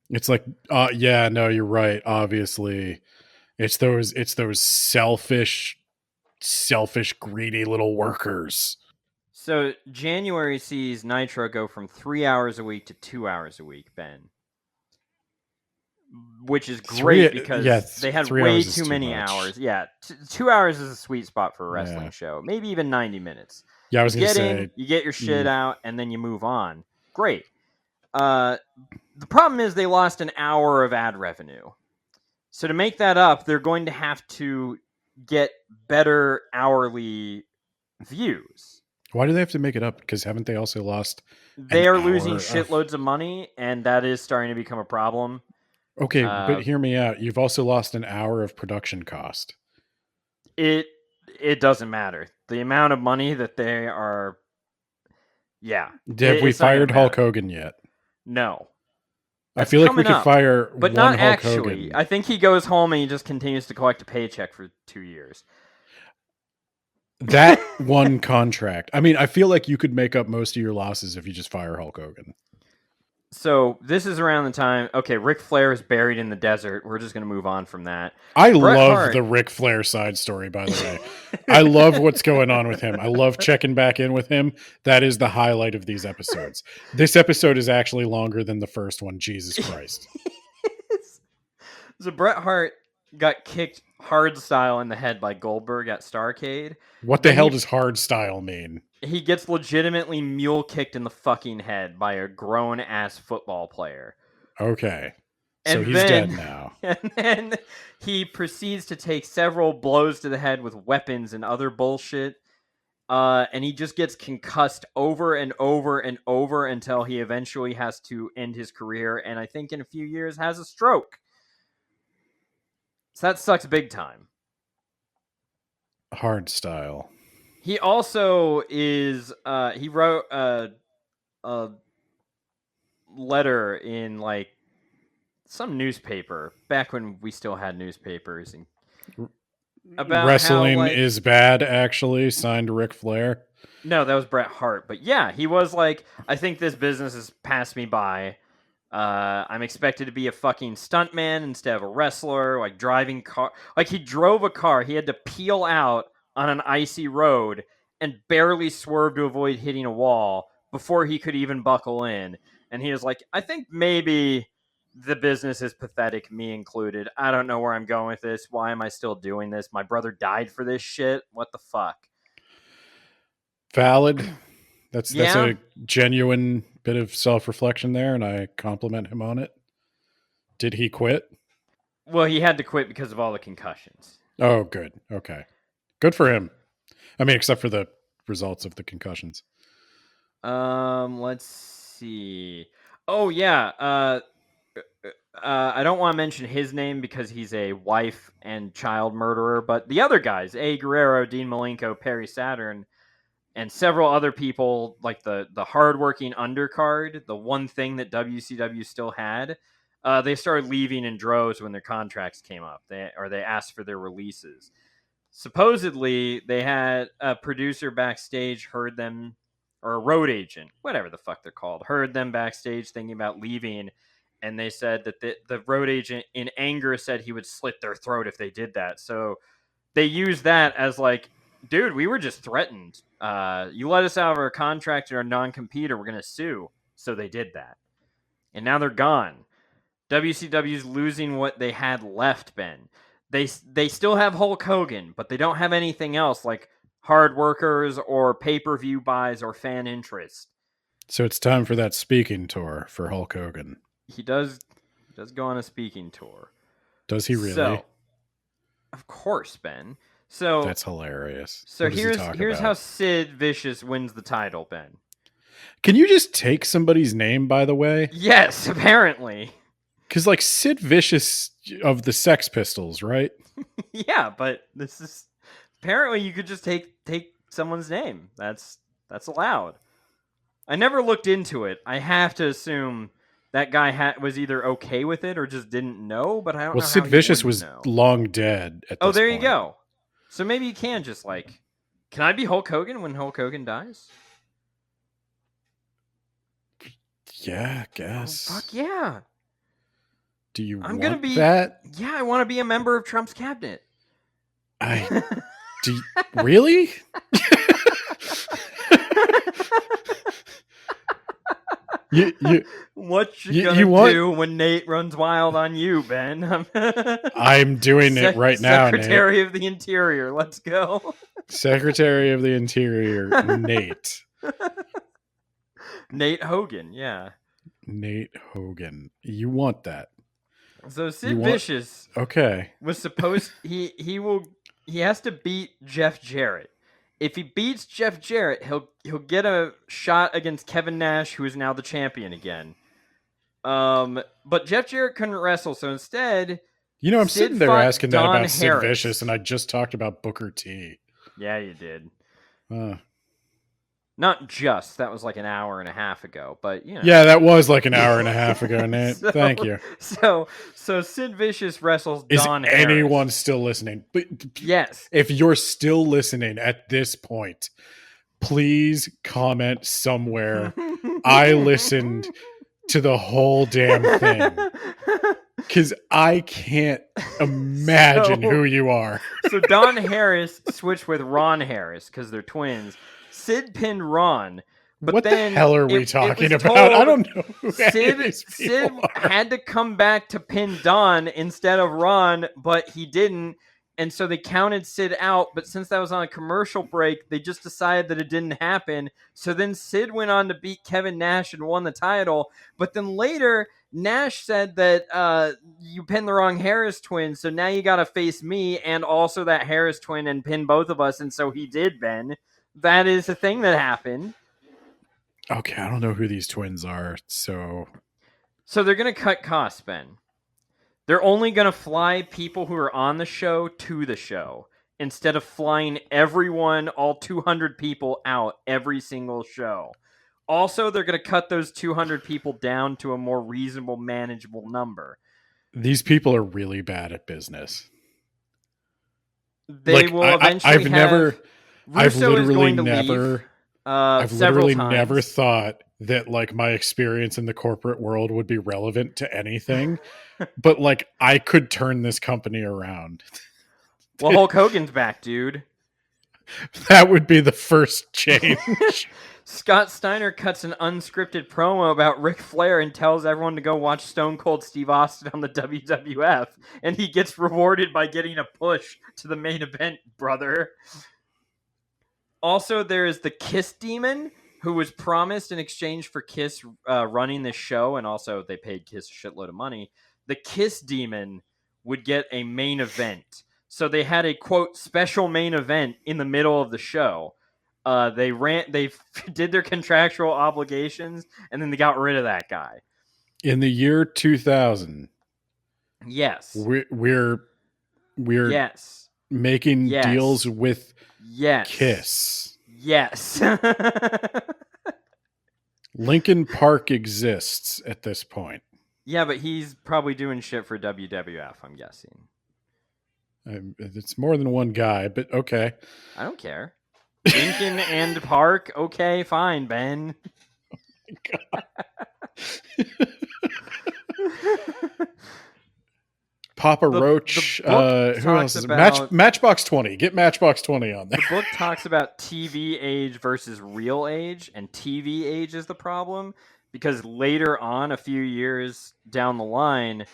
It's like, yeah, no, you're right. Obviously, it's those selfish, greedy little workers. So January sees Nitro go from 3 hours a week to 2 hours a week, Ben. Which is great because they had way too many hours. Yeah, 2 hours is a sweet spot for a wrestling show. Maybe even 90 minutes. Yeah, I was going to say. You get your shit out, and then you move on. Great. The problem is they lost an hour of ad revenue. So to make that up, they're going to have to get better hourly views. Why do they have to make it up? Because haven't they also lost? They are losing shitloads of money, and that is starting to become a problem. Okay, but hear me out. You've also lost an hour of production cost. It doesn't matter. The amount of money that they are... Yeah. Have we fired Hulk Hogan yet? No. I feel like we could fire but one not Hulk actually. Hogan. I think he goes home and he just continues to collect a paycheck for 2 years. That one contract. I mean, I feel like you could make up most of your losses if you just fire Hulk Hogan. So this is around the time. Okay, Ric Flair is buried in the desert. We're just going to move on from that. I love the Ric Flair side story, by the way. I love what's going on with him. I love checking back in with him. That is the highlight of these episodes. This episode is actually longer than the first one. Jesus Christ. So Bret Hart got kicked hard style in the head by Goldberg at Starrcade. What the hell does hard style mean? He gets legitimately mule kicked in the fucking head by a grown ass football player. Okay. So he's dead now. And then he proceeds to take several blows to the head with weapons and other bullshit. And he just gets concussed over and over and over until he eventually has to end his career. And I think in a few years has a stroke. So that sucks big time. Hard style. He also is, he wrote a letter in like some newspaper back when we still had newspapers and about wrestling how, like, is bad, actually, signed Ric Flair. No, that was Bret Hart. But yeah, he was like, I think this business has passed me by. I'm expected to be a fucking stuntman instead of a wrestler, like driving car. Like he drove a car. He had to peel out on an icy road and barely swerve to avoid hitting a wall before he could even buckle in. And he was like, I think maybe the business is pathetic, me included. I don't know where I'm going with this. Why am I still doing this? My brother died for this shit. What the fuck? Valid. That's a genuine bit of self-reflection there, and I compliment him on it. Did he quit? Well, he had to quit because of all the concussions. Oh, good. Okay. Good for him. I mean, except for the results of the concussions. Let's see. Oh, yeah. I don't want to mention his name because he's a wife and child murderer, but the other guys, A. Guerrero, Dean Malenko, Perry Saturn, and several other people, like the hardworking undercard, the one thing that WCW still had, they started leaving in droves when their contracts came up. They asked for their releases. Supposedly, they had a producer backstage heard them, or a road agent, whatever the fuck they're called, heard them backstage thinking about leaving, and they said that the road agent, in anger, said he would slit their throat if they did that. So they used that as like, dude, we were just threatened. You let us out of our contract and our non-compete, or we're gonna sue. So they did that, and now they're gone. WCW's losing what they had left, Ben. They still have Hulk Hogan, but they don't have anything else like hard workers or pay-per-view buys or fan interest. So it's time for that speaking tour for Hulk Hogan. He does go on a speaking tour. Does he really? So, of course, Ben. So that's hilarious. So here's how Sid Vicious wins the title, Ben. Can you just take somebody's name, by the way? Yes, apparently. Because, like, Sid Vicious of the Sex Pistols, right? Yeah, but this is... Apparently, you could just take someone's name. That's allowed. I never looked into it. I have to assume that guy was either okay with it or just didn't know, but I don't know how Sid Vicious was know. long dead at this Oh, there point. you go. So maybe you can just, like... Can I be Hulk Hogan when Hulk Hogan dies? Yeah, I guess. Oh, fuck yeah. Do you I'm want gonna be that? Yeah, I want to be a member of Trump's cabinet. Really? What you gonna do when Nate runs wild on you, Ben? I'm doing it right now, Nate. Secretary of the Interior, let's go. Secretary of the Interior, Nate. Nate Hogan, yeah. Nate Hogan. You want that. So Sid Vicious was supposed he has to beat Jeff Jarrett. If he beats Jeff Jarrett, he'll get a shot against Kevin Nash, who is now the champion again. But Jeff Jarrett couldn't wrestle, so instead, I'm Sid sitting there asking Don that about Harris. Sid Vicious, and I just talked about Booker T. Yeah, you did. Not just. That was like an hour and a half ago, but Yeah, that was like an hour and a half ago, Nate. Thank you. So Sid Vicious wrestles Don Harris. Is anyone still listening? Yes. If you're still listening at this point, please comment somewhere. I listened to the whole damn thing. Because I can't imagine who you are. So Don Harris switched with Ron Harris because they're twins. Sid pinned Ron. But what then the hell are we talking about? I don't know who Sid had to come back to pin Don instead of Ron, but he didn't. And so they counted Sid out. But since that was on a commercial break, they just decided that it didn't happen. So then Sid went on to beat Kevin Nash and won the title. But then later, Nash said that you pinned the wrong Harris twin, so now you got to face me and also that Harris twin and pin both of us. And so he did, Ben. That is a thing that happened. Okay, I don't know who these twins are, so they're going to cut costs, Ben. They're only going to fly people who are on the show to the show instead of flying everyone, all 200 people out every single show. Also, they're going to cut those 200 people down to a more reasonable, manageable number. These people are really bad at business. They will eventually I've literally times. never thought that like my experience in the corporate world would be relevant to anything, but like I could turn this company around. Well, Hulk Hogan's back, dude. That would be the first change. Scott Steiner cuts an unscripted promo about Ric Flair and tells everyone to go watch Stone Cold Steve Austin on the WWF, and he gets rewarded by getting a push to the main event, brother. Also, there is the Kiss Demon, who was promised in exchange for Kiss running this show, and also they paid Kiss a shitload of money. The Kiss Demon would get a main event. So they had a, quote, special main event in the middle of the show. They did their contractual obligations, and then they got rid of that guy. In the year 2000, Yes. We're Yes. making Yes. deals with Yes. Kiss. Yes. Lincoln Park exists at this point. Yeah, but he's probably doing shit for WWF, I'm guessing. It's more than one guy, but okay. I don't care. Lincoln and Park? Okay, fine, Ben. Papa Roach. the book who talks else is about- Matchbox 20? Get Matchbox 20 on there. The book talks about TV age versus real age, and TV age is the problem because later on, a few years down the line,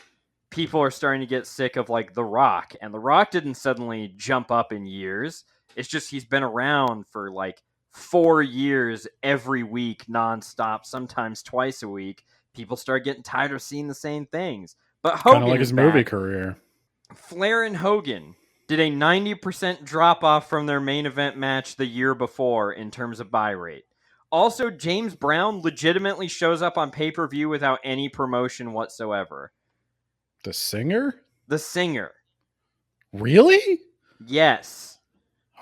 people are starting to get sick of like The Rock, and The Rock didn't suddenly jump up in years. It's just he's been around for like 4 years every week, nonstop, sometimes twice a week. People start getting tired of seeing the same things. But Hogan Kind of like is his movie back. career. Flair and Hogan did a 90% drop off from their main event match the year before in terms of buy rate. Also, James Brown legitimately shows up on pay-per-view without any promotion whatsoever. The singer? The singer. Really? Yes.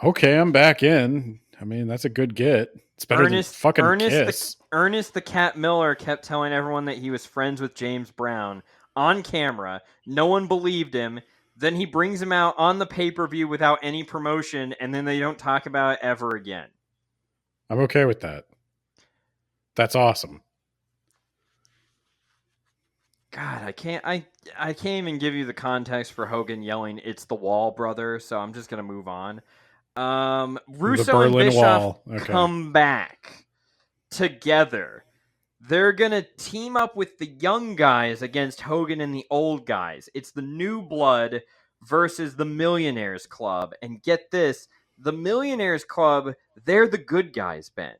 Okay, I'm back in. I mean, that's a good get. It's better than fucking Kiss. Ernest the Cat Miller kept telling everyone that he was friends with James Brown on camera. No one believed him. Then he brings him out on the pay-per-view without any promotion, and then they don't talk about it ever again. I'm okay with that. That's awesome. God, I can't even give you the context for Hogan yelling "It's the Wall, brother," so I'm just gonna move on. Russo and Berlin Bischoff Wall. Okay. come back together. They're gonna team up with the young guys against Hogan and the old guys. It's the New Blood versus the Millionaires Club. And get this, the Millionaires Club, they're the good guys, Ben.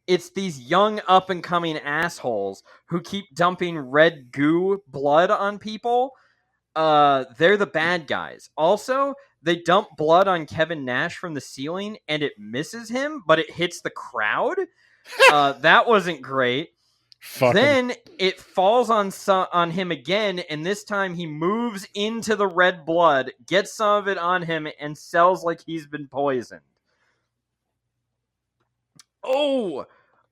It's these young up-and-coming assholes who keep dumping red goo blood on people. They're the bad guys. Also, they dump blood on Kevin Nash from the ceiling, and it misses him, but it hits the crowd. That wasn't great. Then it falls on him again, and this time he moves into the red blood, gets some of it on him, and sells like he's been poisoned.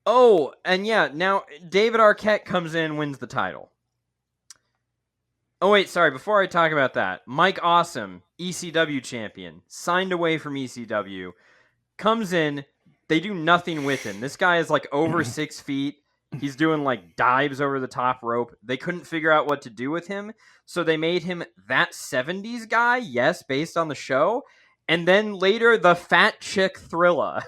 Oh, and yeah, now David Arquette comes in, wins the title. Oh, wait, sorry, before I talk about that, Mike Awesome, ECW champion, signed away from ECW, comes in, they do nothing with him. This guy is like over 6 feet. He's doing like dives over the top rope. They couldn't figure out what to do with him, so they made him that 70s guy, yes, based on the show, and then later the fat chick Thrilla.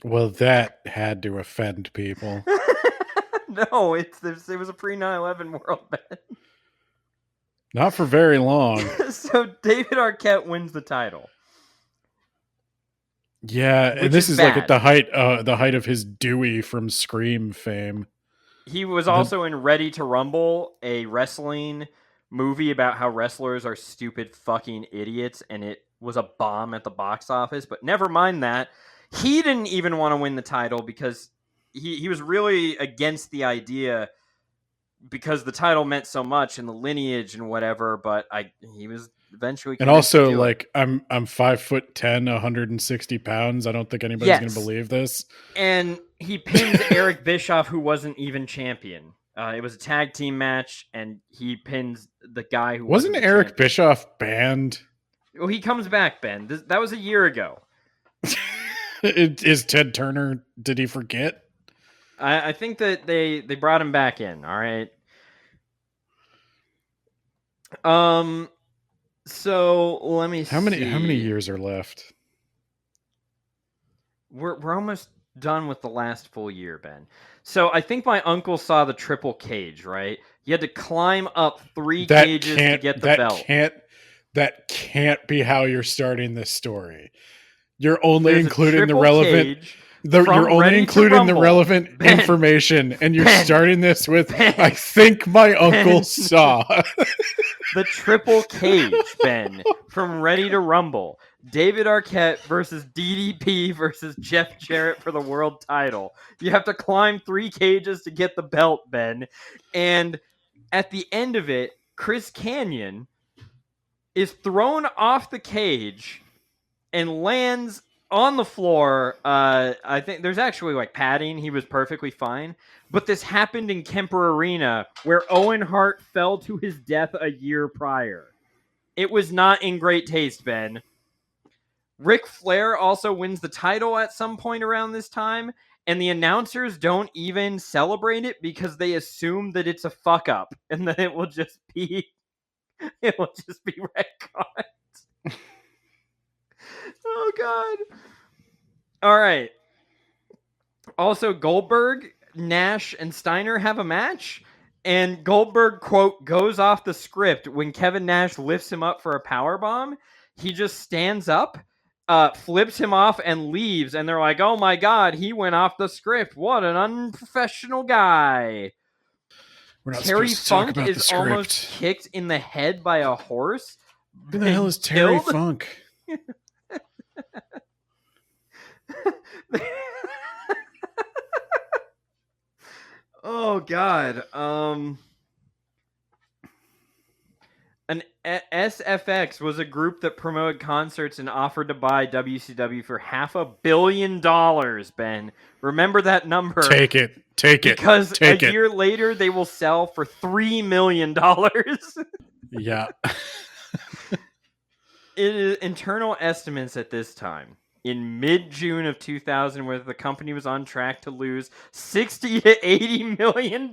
Well, that had to offend people. No, it was a pre-9/11 world, Ben. Not for very long. So David Arquette wins the title. Yeah, Which and this is bad. like at the height of his Dewey from Scream fame. He was also in Ready to Rumble, a wrestling movie about how wrestlers are stupid fucking idiots, and it was a bomb at the box office. But never mind that. He didn't even want to win the title because he was really against the idea because the title meant so much and the lineage and whatever, but he was eventually And convinced to also, do it. like, I'm 5'10", 160 pounds. I don't think anybody's gonna believe this. And he pins Eric Bischoff, who wasn't even champion. It was a tag team match, and he pins the guy who Wasn't the Eric champion. Bischoff banned? Well, he comes back, Ben. That was a year ago. Is Ted Turner? Did he forget? I think that they brought him back in. All right. So let me see. How many years are left? We're almost done with the last full year, Ben. So I think my uncle saw the triple cage, right? You had to climb up 3 cages to get the belt. That can't be how you're starting this story. You're only There's a including the triple relevant. cage You're from only Ready to including the Rumble. relevant Ben. information, and you're Ben. starting this with, Ben. I think my uncle saw. The triple cage, Ben, from Ready to Rumble. David Arquette versus DDP versus Jeff Jarrett for the world title. You have to climb 3 cages to get the belt, Ben. And at the end of it, Chris Kanyon is thrown off the cage and lands on the floor. I think there's actually like padding. He was perfectly fine. But this happened in Kemper Arena where Owen Hart fell to his death a year prior. It was not in great taste, Ben. Ric Flair also wins the title at some point around this time, and the announcers don't even celebrate it because they assume that it's a fuck up and that it will just be retconned. Oh god. All right. Also, Goldberg, Nash, and Steiner have a match, and Goldberg, quote, goes off the script when Kevin Nash lifts him up for a powerbomb. He just stands up, flips him off, and leaves, and they're like, oh my god, he went off the script. What an unprofessional guy. We're not Terry supposed to talk Funk about the is almost script. kicked in the head by a horse. Who the hell is Terry killed? Funk? Oh god. An SFX was a group that promoted concerts and offered to buy WCW for $500 million, Ben. Remember that number. Take it. Because Take it. year later they will sell for $3 million. Yeah. It is internal estimates at this time. In mid-June of 2000, where the company was on track to lose $60 to $80 million.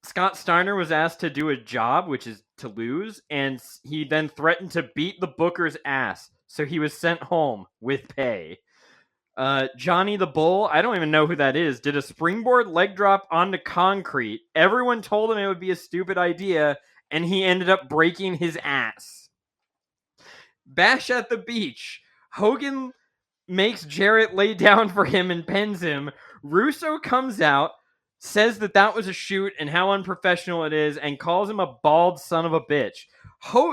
Scott Steiner was asked to do a job, which is to lose, and he then threatened to beat the Booker's ass, so he was sent home with pay. Johnny the Bull, I don't even know who that is, did a springboard leg drop onto concrete. Everyone told him it would be a stupid idea, and he ended up breaking his ass. Bash at the beach. Hogan makes Jarrett lay down for him and pins him. Russo comes out, says that was a shoot and how unprofessional it is, and calls him a bald son of a bitch.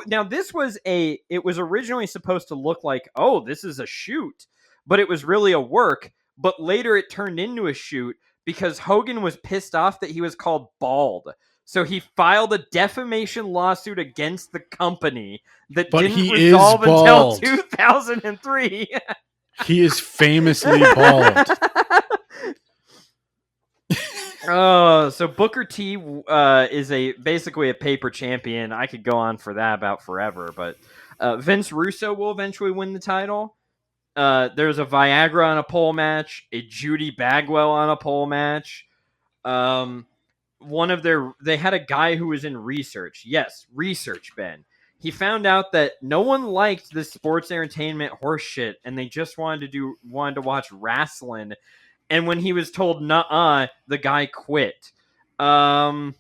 Now, it was originally supposed to look like, oh, this is a shoot, but it was really a work, but later it turned into a shoot because Hogan was pissed off that he was called bald. So he filed a defamation lawsuit against the company that didn't resolve until 2003. He is famously bald. So Booker T is basically a paper champion. I could go on for that about forever, but Vince Russo will eventually win the title. There's a Viagra on a pole match, a Judy Bagwell on a pole match. They had a guy who was in research. Yes, research, Ben. He found out that no one liked this sports entertainment horse shit, and they just wanted to watch wrestling. And when he was told nuh-uh, the guy quit. Management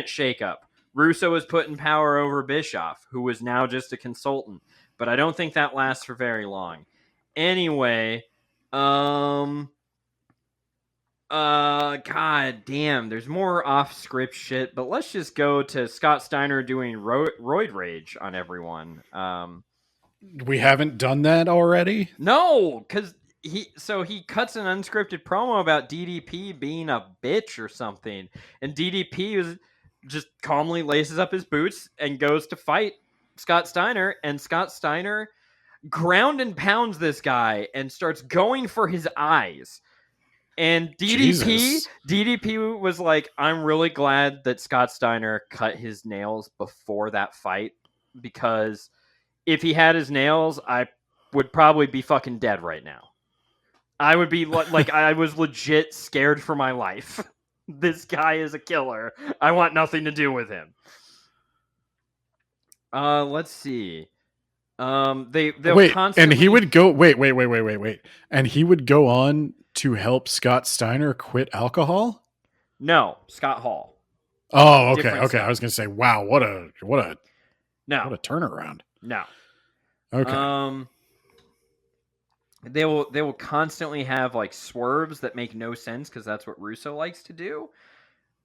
shakeup. Russo was put in power over Bischoff, who was now just a consultant. But I don't think that lasts for very long. Anyway, God damn, there's more off-script shit, but let's just go to Scott Steiner doing roid rage on everyone. We haven't done that already? No, because he cuts an unscripted promo about DDP being a bitch or something, and DDP just calmly laces up his boots and goes to fight Scott Steiner, and Scott Steiner ground and pounds this guy and starts going for his eyes. And DDP was like, I'm really glad that Scott Steiner cut his nails before that fight, because if he had his nails, I would probably be fucking dead right now. I would be like, I was legit scared for my life. This guy is a killer. I want nothing to do with him. Let's see. They'll constantly... and he would go. Wait. And he would go on to help Scott Steiner quit alcohol? No, Scott Hall. Oh, okay. I was gonna say, wow, what a turnaround. No. Okay. They will constantly have like swerves that make no sense because that's what Russo likes to do.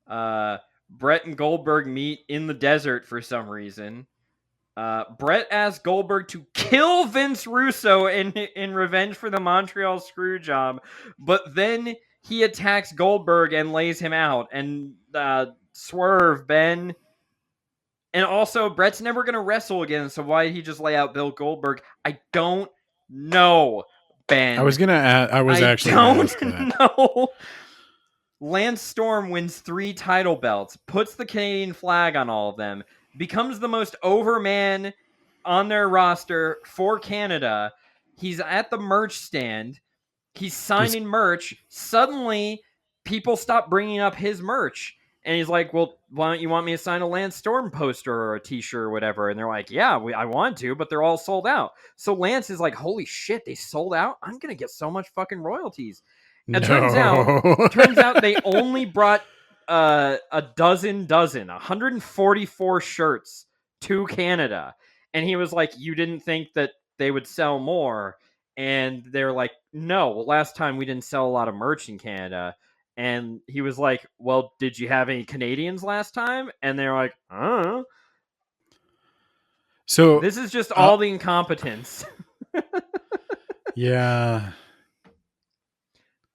Brett and Goldberg meet in the desert for some reason. Brett asked Goldberg to kill Vince Russo in revenge for the Montreal Screwjob, but then he attacks Goldberg and lays him out. And Swerve, Ben. And also, Brett's never going to wrestle again, so why did he just lay out Bill Goldberg? I don't know, Ben. I was actually gonna ask that. know. Lance Storm wins 3 title belts, puts the Canadian flag on all of them, becomes the most over man on their roster for Canada. He's at the merch stand. He's signing merch. Suddenly, people stop bringing up his merch. And he's like, well, why don't you want me to sign a Lance Storm poster or a t-shirt or whatever? And they're like, yeah, I want to, but they're all sold out. So Lance is like, holy shit, they sold out? I'm going to get so much fucking royalties. It turns out they only brought a dozen, 144 shirts to Canada. And he was like, you didn't think that they would sell more? And they're like, no, last time we didn't sell a lot of merch in Canada. And he was like, well, did you have any Canadians last time? And they're like, So this is just all the incompetence. Yeah.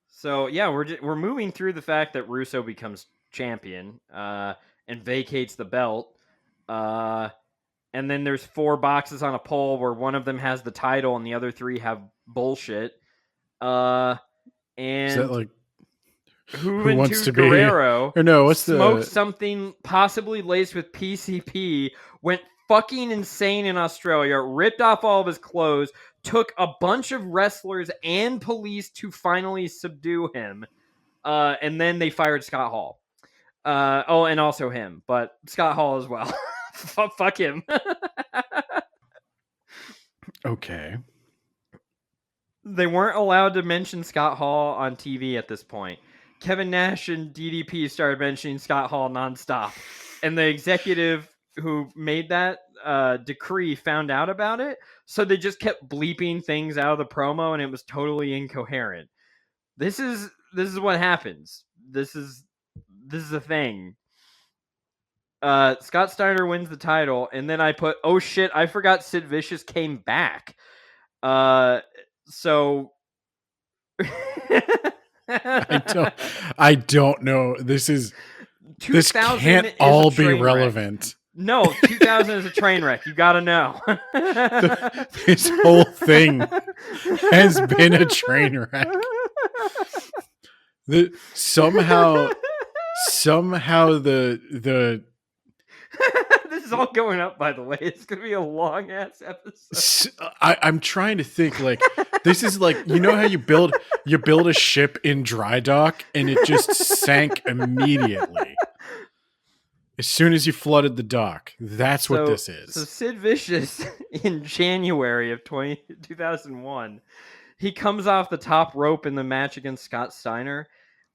So yeah, we're moving through the fact that Russo becomes champion and vacates the belt. And then there's 4 boxes on a pole where one of them has the title and the other 3 have bullshit. And is that like Who wants to Guerrero be? Or no, what's smoked something possibly laced with PCP, went fucking insane in Australia, ripped off all of his clothes, took a bunch of wrestlers and police to finally subdue him, and then they fired Scott Hall. And also him, but Scott Hall as well. Fuck him. Okay. They weren't allowed to mention Scott Hall on TV at this point. Kevin Nash and DDP started mentioning Scott Hall nonstop. And the executive who made that decree found out about it. So they just kept bleeping things out of the promo, and it was totally incoherent. This is what happens. This is a thing. Scott Steiner wins the title, and then I put, oh shit, I forgot Sid Vicious came back. So I don't know. This can't all be relevant. No, 2000 is a train wreck. You gotta know. This whole thing has been a train wreck. Somehow the This is all going up, by the way. It's gonna be a long ass episode. I'm trying to think. Like, this is like, you know how you build a ship in dry dock and it just sank immediately as soon as you flooded the dock. That's what this is. So Sid Vicious in January of 2001, he comes off the top rope in the match against Scott Steiner,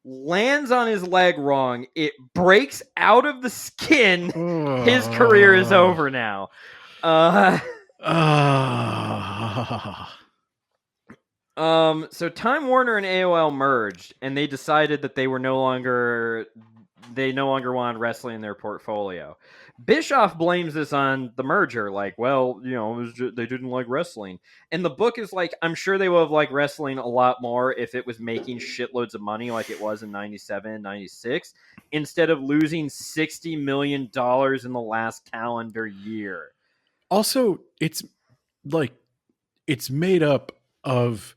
lands on his leg wrong. It breaks out of the skin. His career is over now. So Time Warner and AOL merged, and they decided that they no longer wanted wrestling in their portfolio. Bischoff blames this on the merger, like, well, they didn't like wrestling. And the book is like, I'm sure they would have liked wrestling a lot more if it was making shitloads of money like it was in 97, 96, instead of losing $60 million in the last calendar year. Also, it's made up of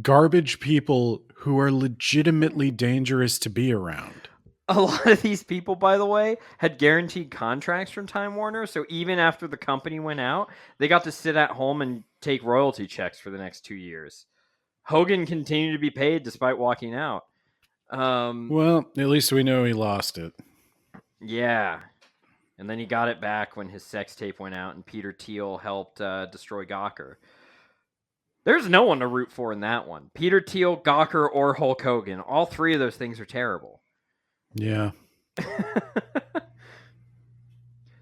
garbage people who are legitimately dangerous to be around. A lot of these people, by the way, had guaranteed contracts from Time Warner, so even after the company went out, they got to sit at home and take royalty checks for the next 2 years. Hogan continued to be paid despite walking out. Well, at least we know he lost it. Yeah. And then he got it back when his sex tape went out and Peter Thiel helped destroy Gawker. There's no one to root for in that one. Peter Thiel, Gawker, or Hulk Hogan. All 3 of those things are terrible. Yeah.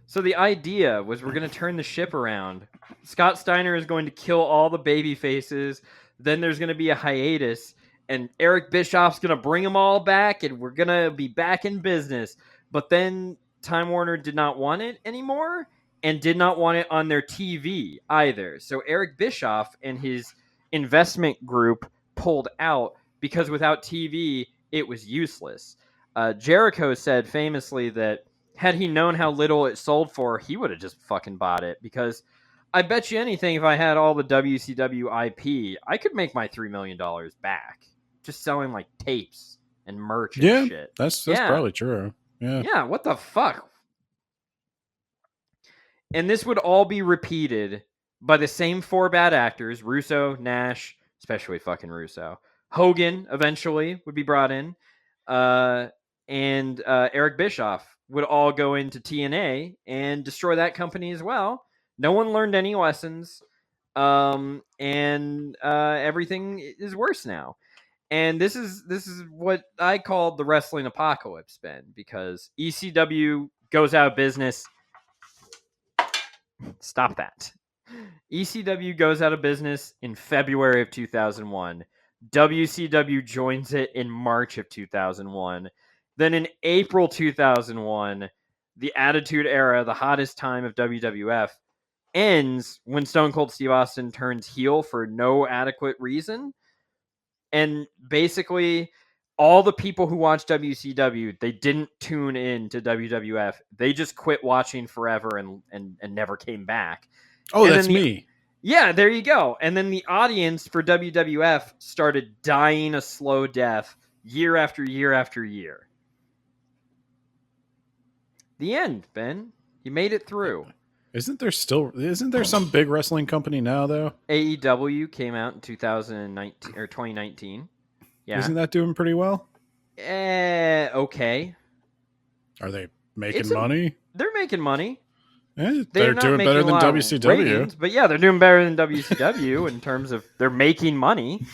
So the idea was we're going to turn the ship around. Scott Steiner is going to kill all the baby faces. Then there's going to be a hiatus. And Eric Bischoff's going to bring them all back. And we're going to be back in business. But then Time Warner did not want it anymore. And did not want it on their TV either. So Eric Bischoff and his investment group pulled out. because without TV, it was useless. Jericho said famously that had he known how little it sold for, he would have just fucking bought it, because I bet you anything if I had all the WCW IP, I could make my $3 million back just selling like tapes and merch and Yeah, shit. that's Yeah. probably true. Yeah. Yeah, what the fuck? And this would all be repeated by the same 4 bad actors: Russo, Nash, especially fucking Russo. Hogan eventually would be brought in. And Eric Bischoff would all go into TNA and destroy that company as well. No one learned any lessons. And everything is worse now. And this is what I called the wrestling apocalypse, Ben, because ECW goes out of business. Stop that. ECW goes out of business in February of 2001. WCW joins it in March of 2001. Then in April 2001, the Attitude Era, the hottest time of WWF, ends when Stone Cold Steve Austin turns heel for no adequate reason. And basically, all the people who watch WCW, they didn't tune in to WWF. They just quit watching forever and never came back. Oh, And that's then me. Yeah, there you go. And then the audience for WWF started dying a slow death year after year after year. The end, Ben. You made it through. Isn't there some big wrestling company now though? AEW came out in 2019 or 2019. Yeah. Isn't that doing pretty well? Okay. Are they making money? They're making money. They're not doing making better a than lot of WCW. ratings, but yeah, they're doing better than WCW in terms of they're making money.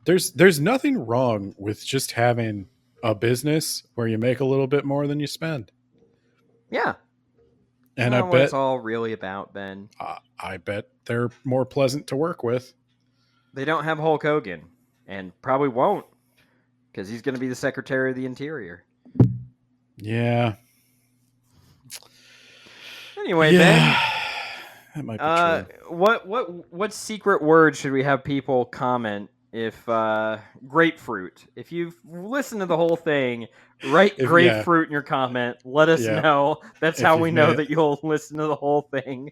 There's nothing wrong with just having a business where you make a little bit more than you spend. Yeah. And Not I what bet it's all really about, Ben. I bet they're more pleasant to work with. They don't have Hulk Hogan, and probably won't, because he's going to be the Secretary of the Interior. Yeah. Anyway, Ben, that might be true. what secret word should we have people comment if grapefruit? If you've listened to the whole thing, write grapefruit in your comment. Let us know. That's how we know that you'll listen to the whole thing.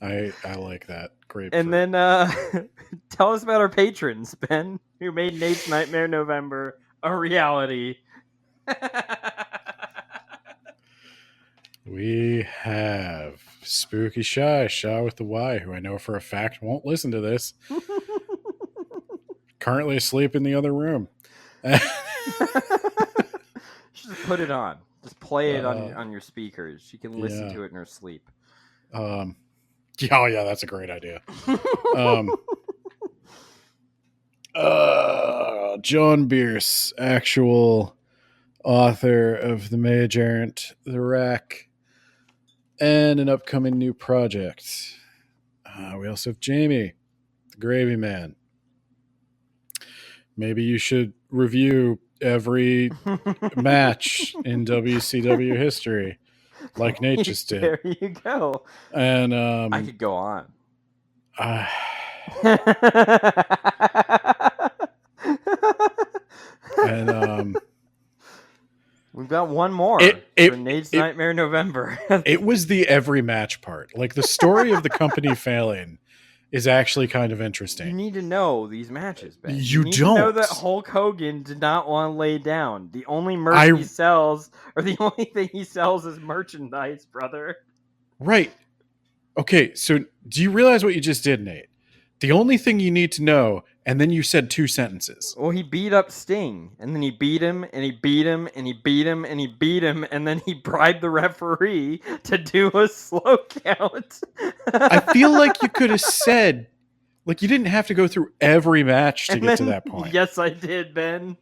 I like that. Grapefruit. And then tell us about our patrons, Ben, who made Nate's Nightmare November a reality. We have Spooky Shy with the Y, who I know for a fact won't listen to this. Currently asleep in the other room. Just put it on. Just play it on your speakers. She can listen to it in her sleep. Yeah, that's a great idea. John Bierce, actual author of The Mage Errant, The Rack, and an upcoming new project. We also have Jamie, the Gravy Man. Maybe you should review every match in WCW history, like Nate just did. There you go. And I could go on. And we've got one more for Nate's Nightmare November. It was the every match part. Like the story of the company failing is actually kind of interesting. You need to know these matches, Ben. You need don't to know that Hulk Hogan did not want to lay down. The only merch he sells, or the only thing he sells, is merchandise, brother. Right. Okay, so do you realize what you just did, Nate? The only thing you need to know, and then you said 2 sentences. Well, he beat up Sting, and then he beat him, and he beat him, and he beat him, and he beat him, and then he bribed the referee to do a slow count. I feel like you could have said, like, you didn't have to go through every match to get to that point. Yes, I did, Ben.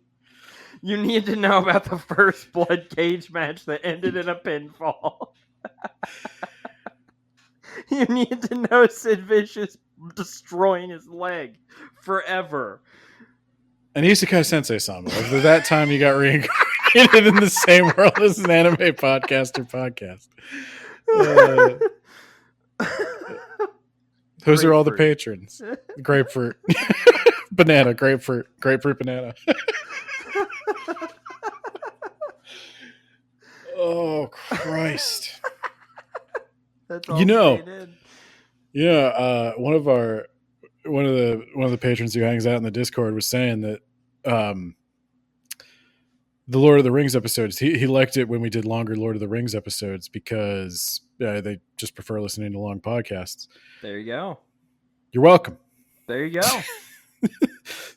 You need to know about the first blood cage match that ended in a pinfall. You need to know Sid Vicious destroying his leg forever. And Isekai Sensei-sama. Over that time, you got reincarnated in the same world as an anime podcaster podcast. Those are all the patrons. Grapefruit. Banana, grapefruit, banana. Oh Christ! That's You know, stated. one of the patrons who hangs out in the Discord was saying that the Lord of the Rings episodes, he liked it when we did longer Lord of the Rings episodes because they just prefer listening to long podcasts. There you go. You're welcome. There you go.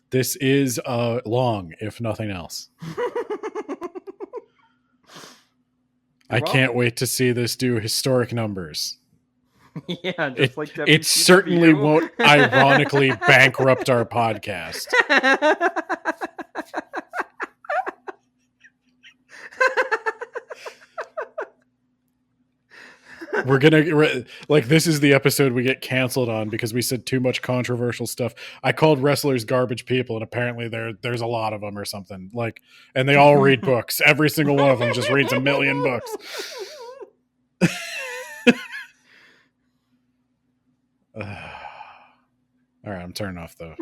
This is long, if nothing else. I can't wait to see this do historic numbers. Yeah, just like WCW. It certainly won't ironically bankrupt our podcast. We're gonna this is the episode we get canceled on because we said too much controversial stuff. I called wrestlers garbage people, and apparently there's a lot of them or something. And they all read books. Every single one of them just reads 1 million books. All right, I'm turning off the.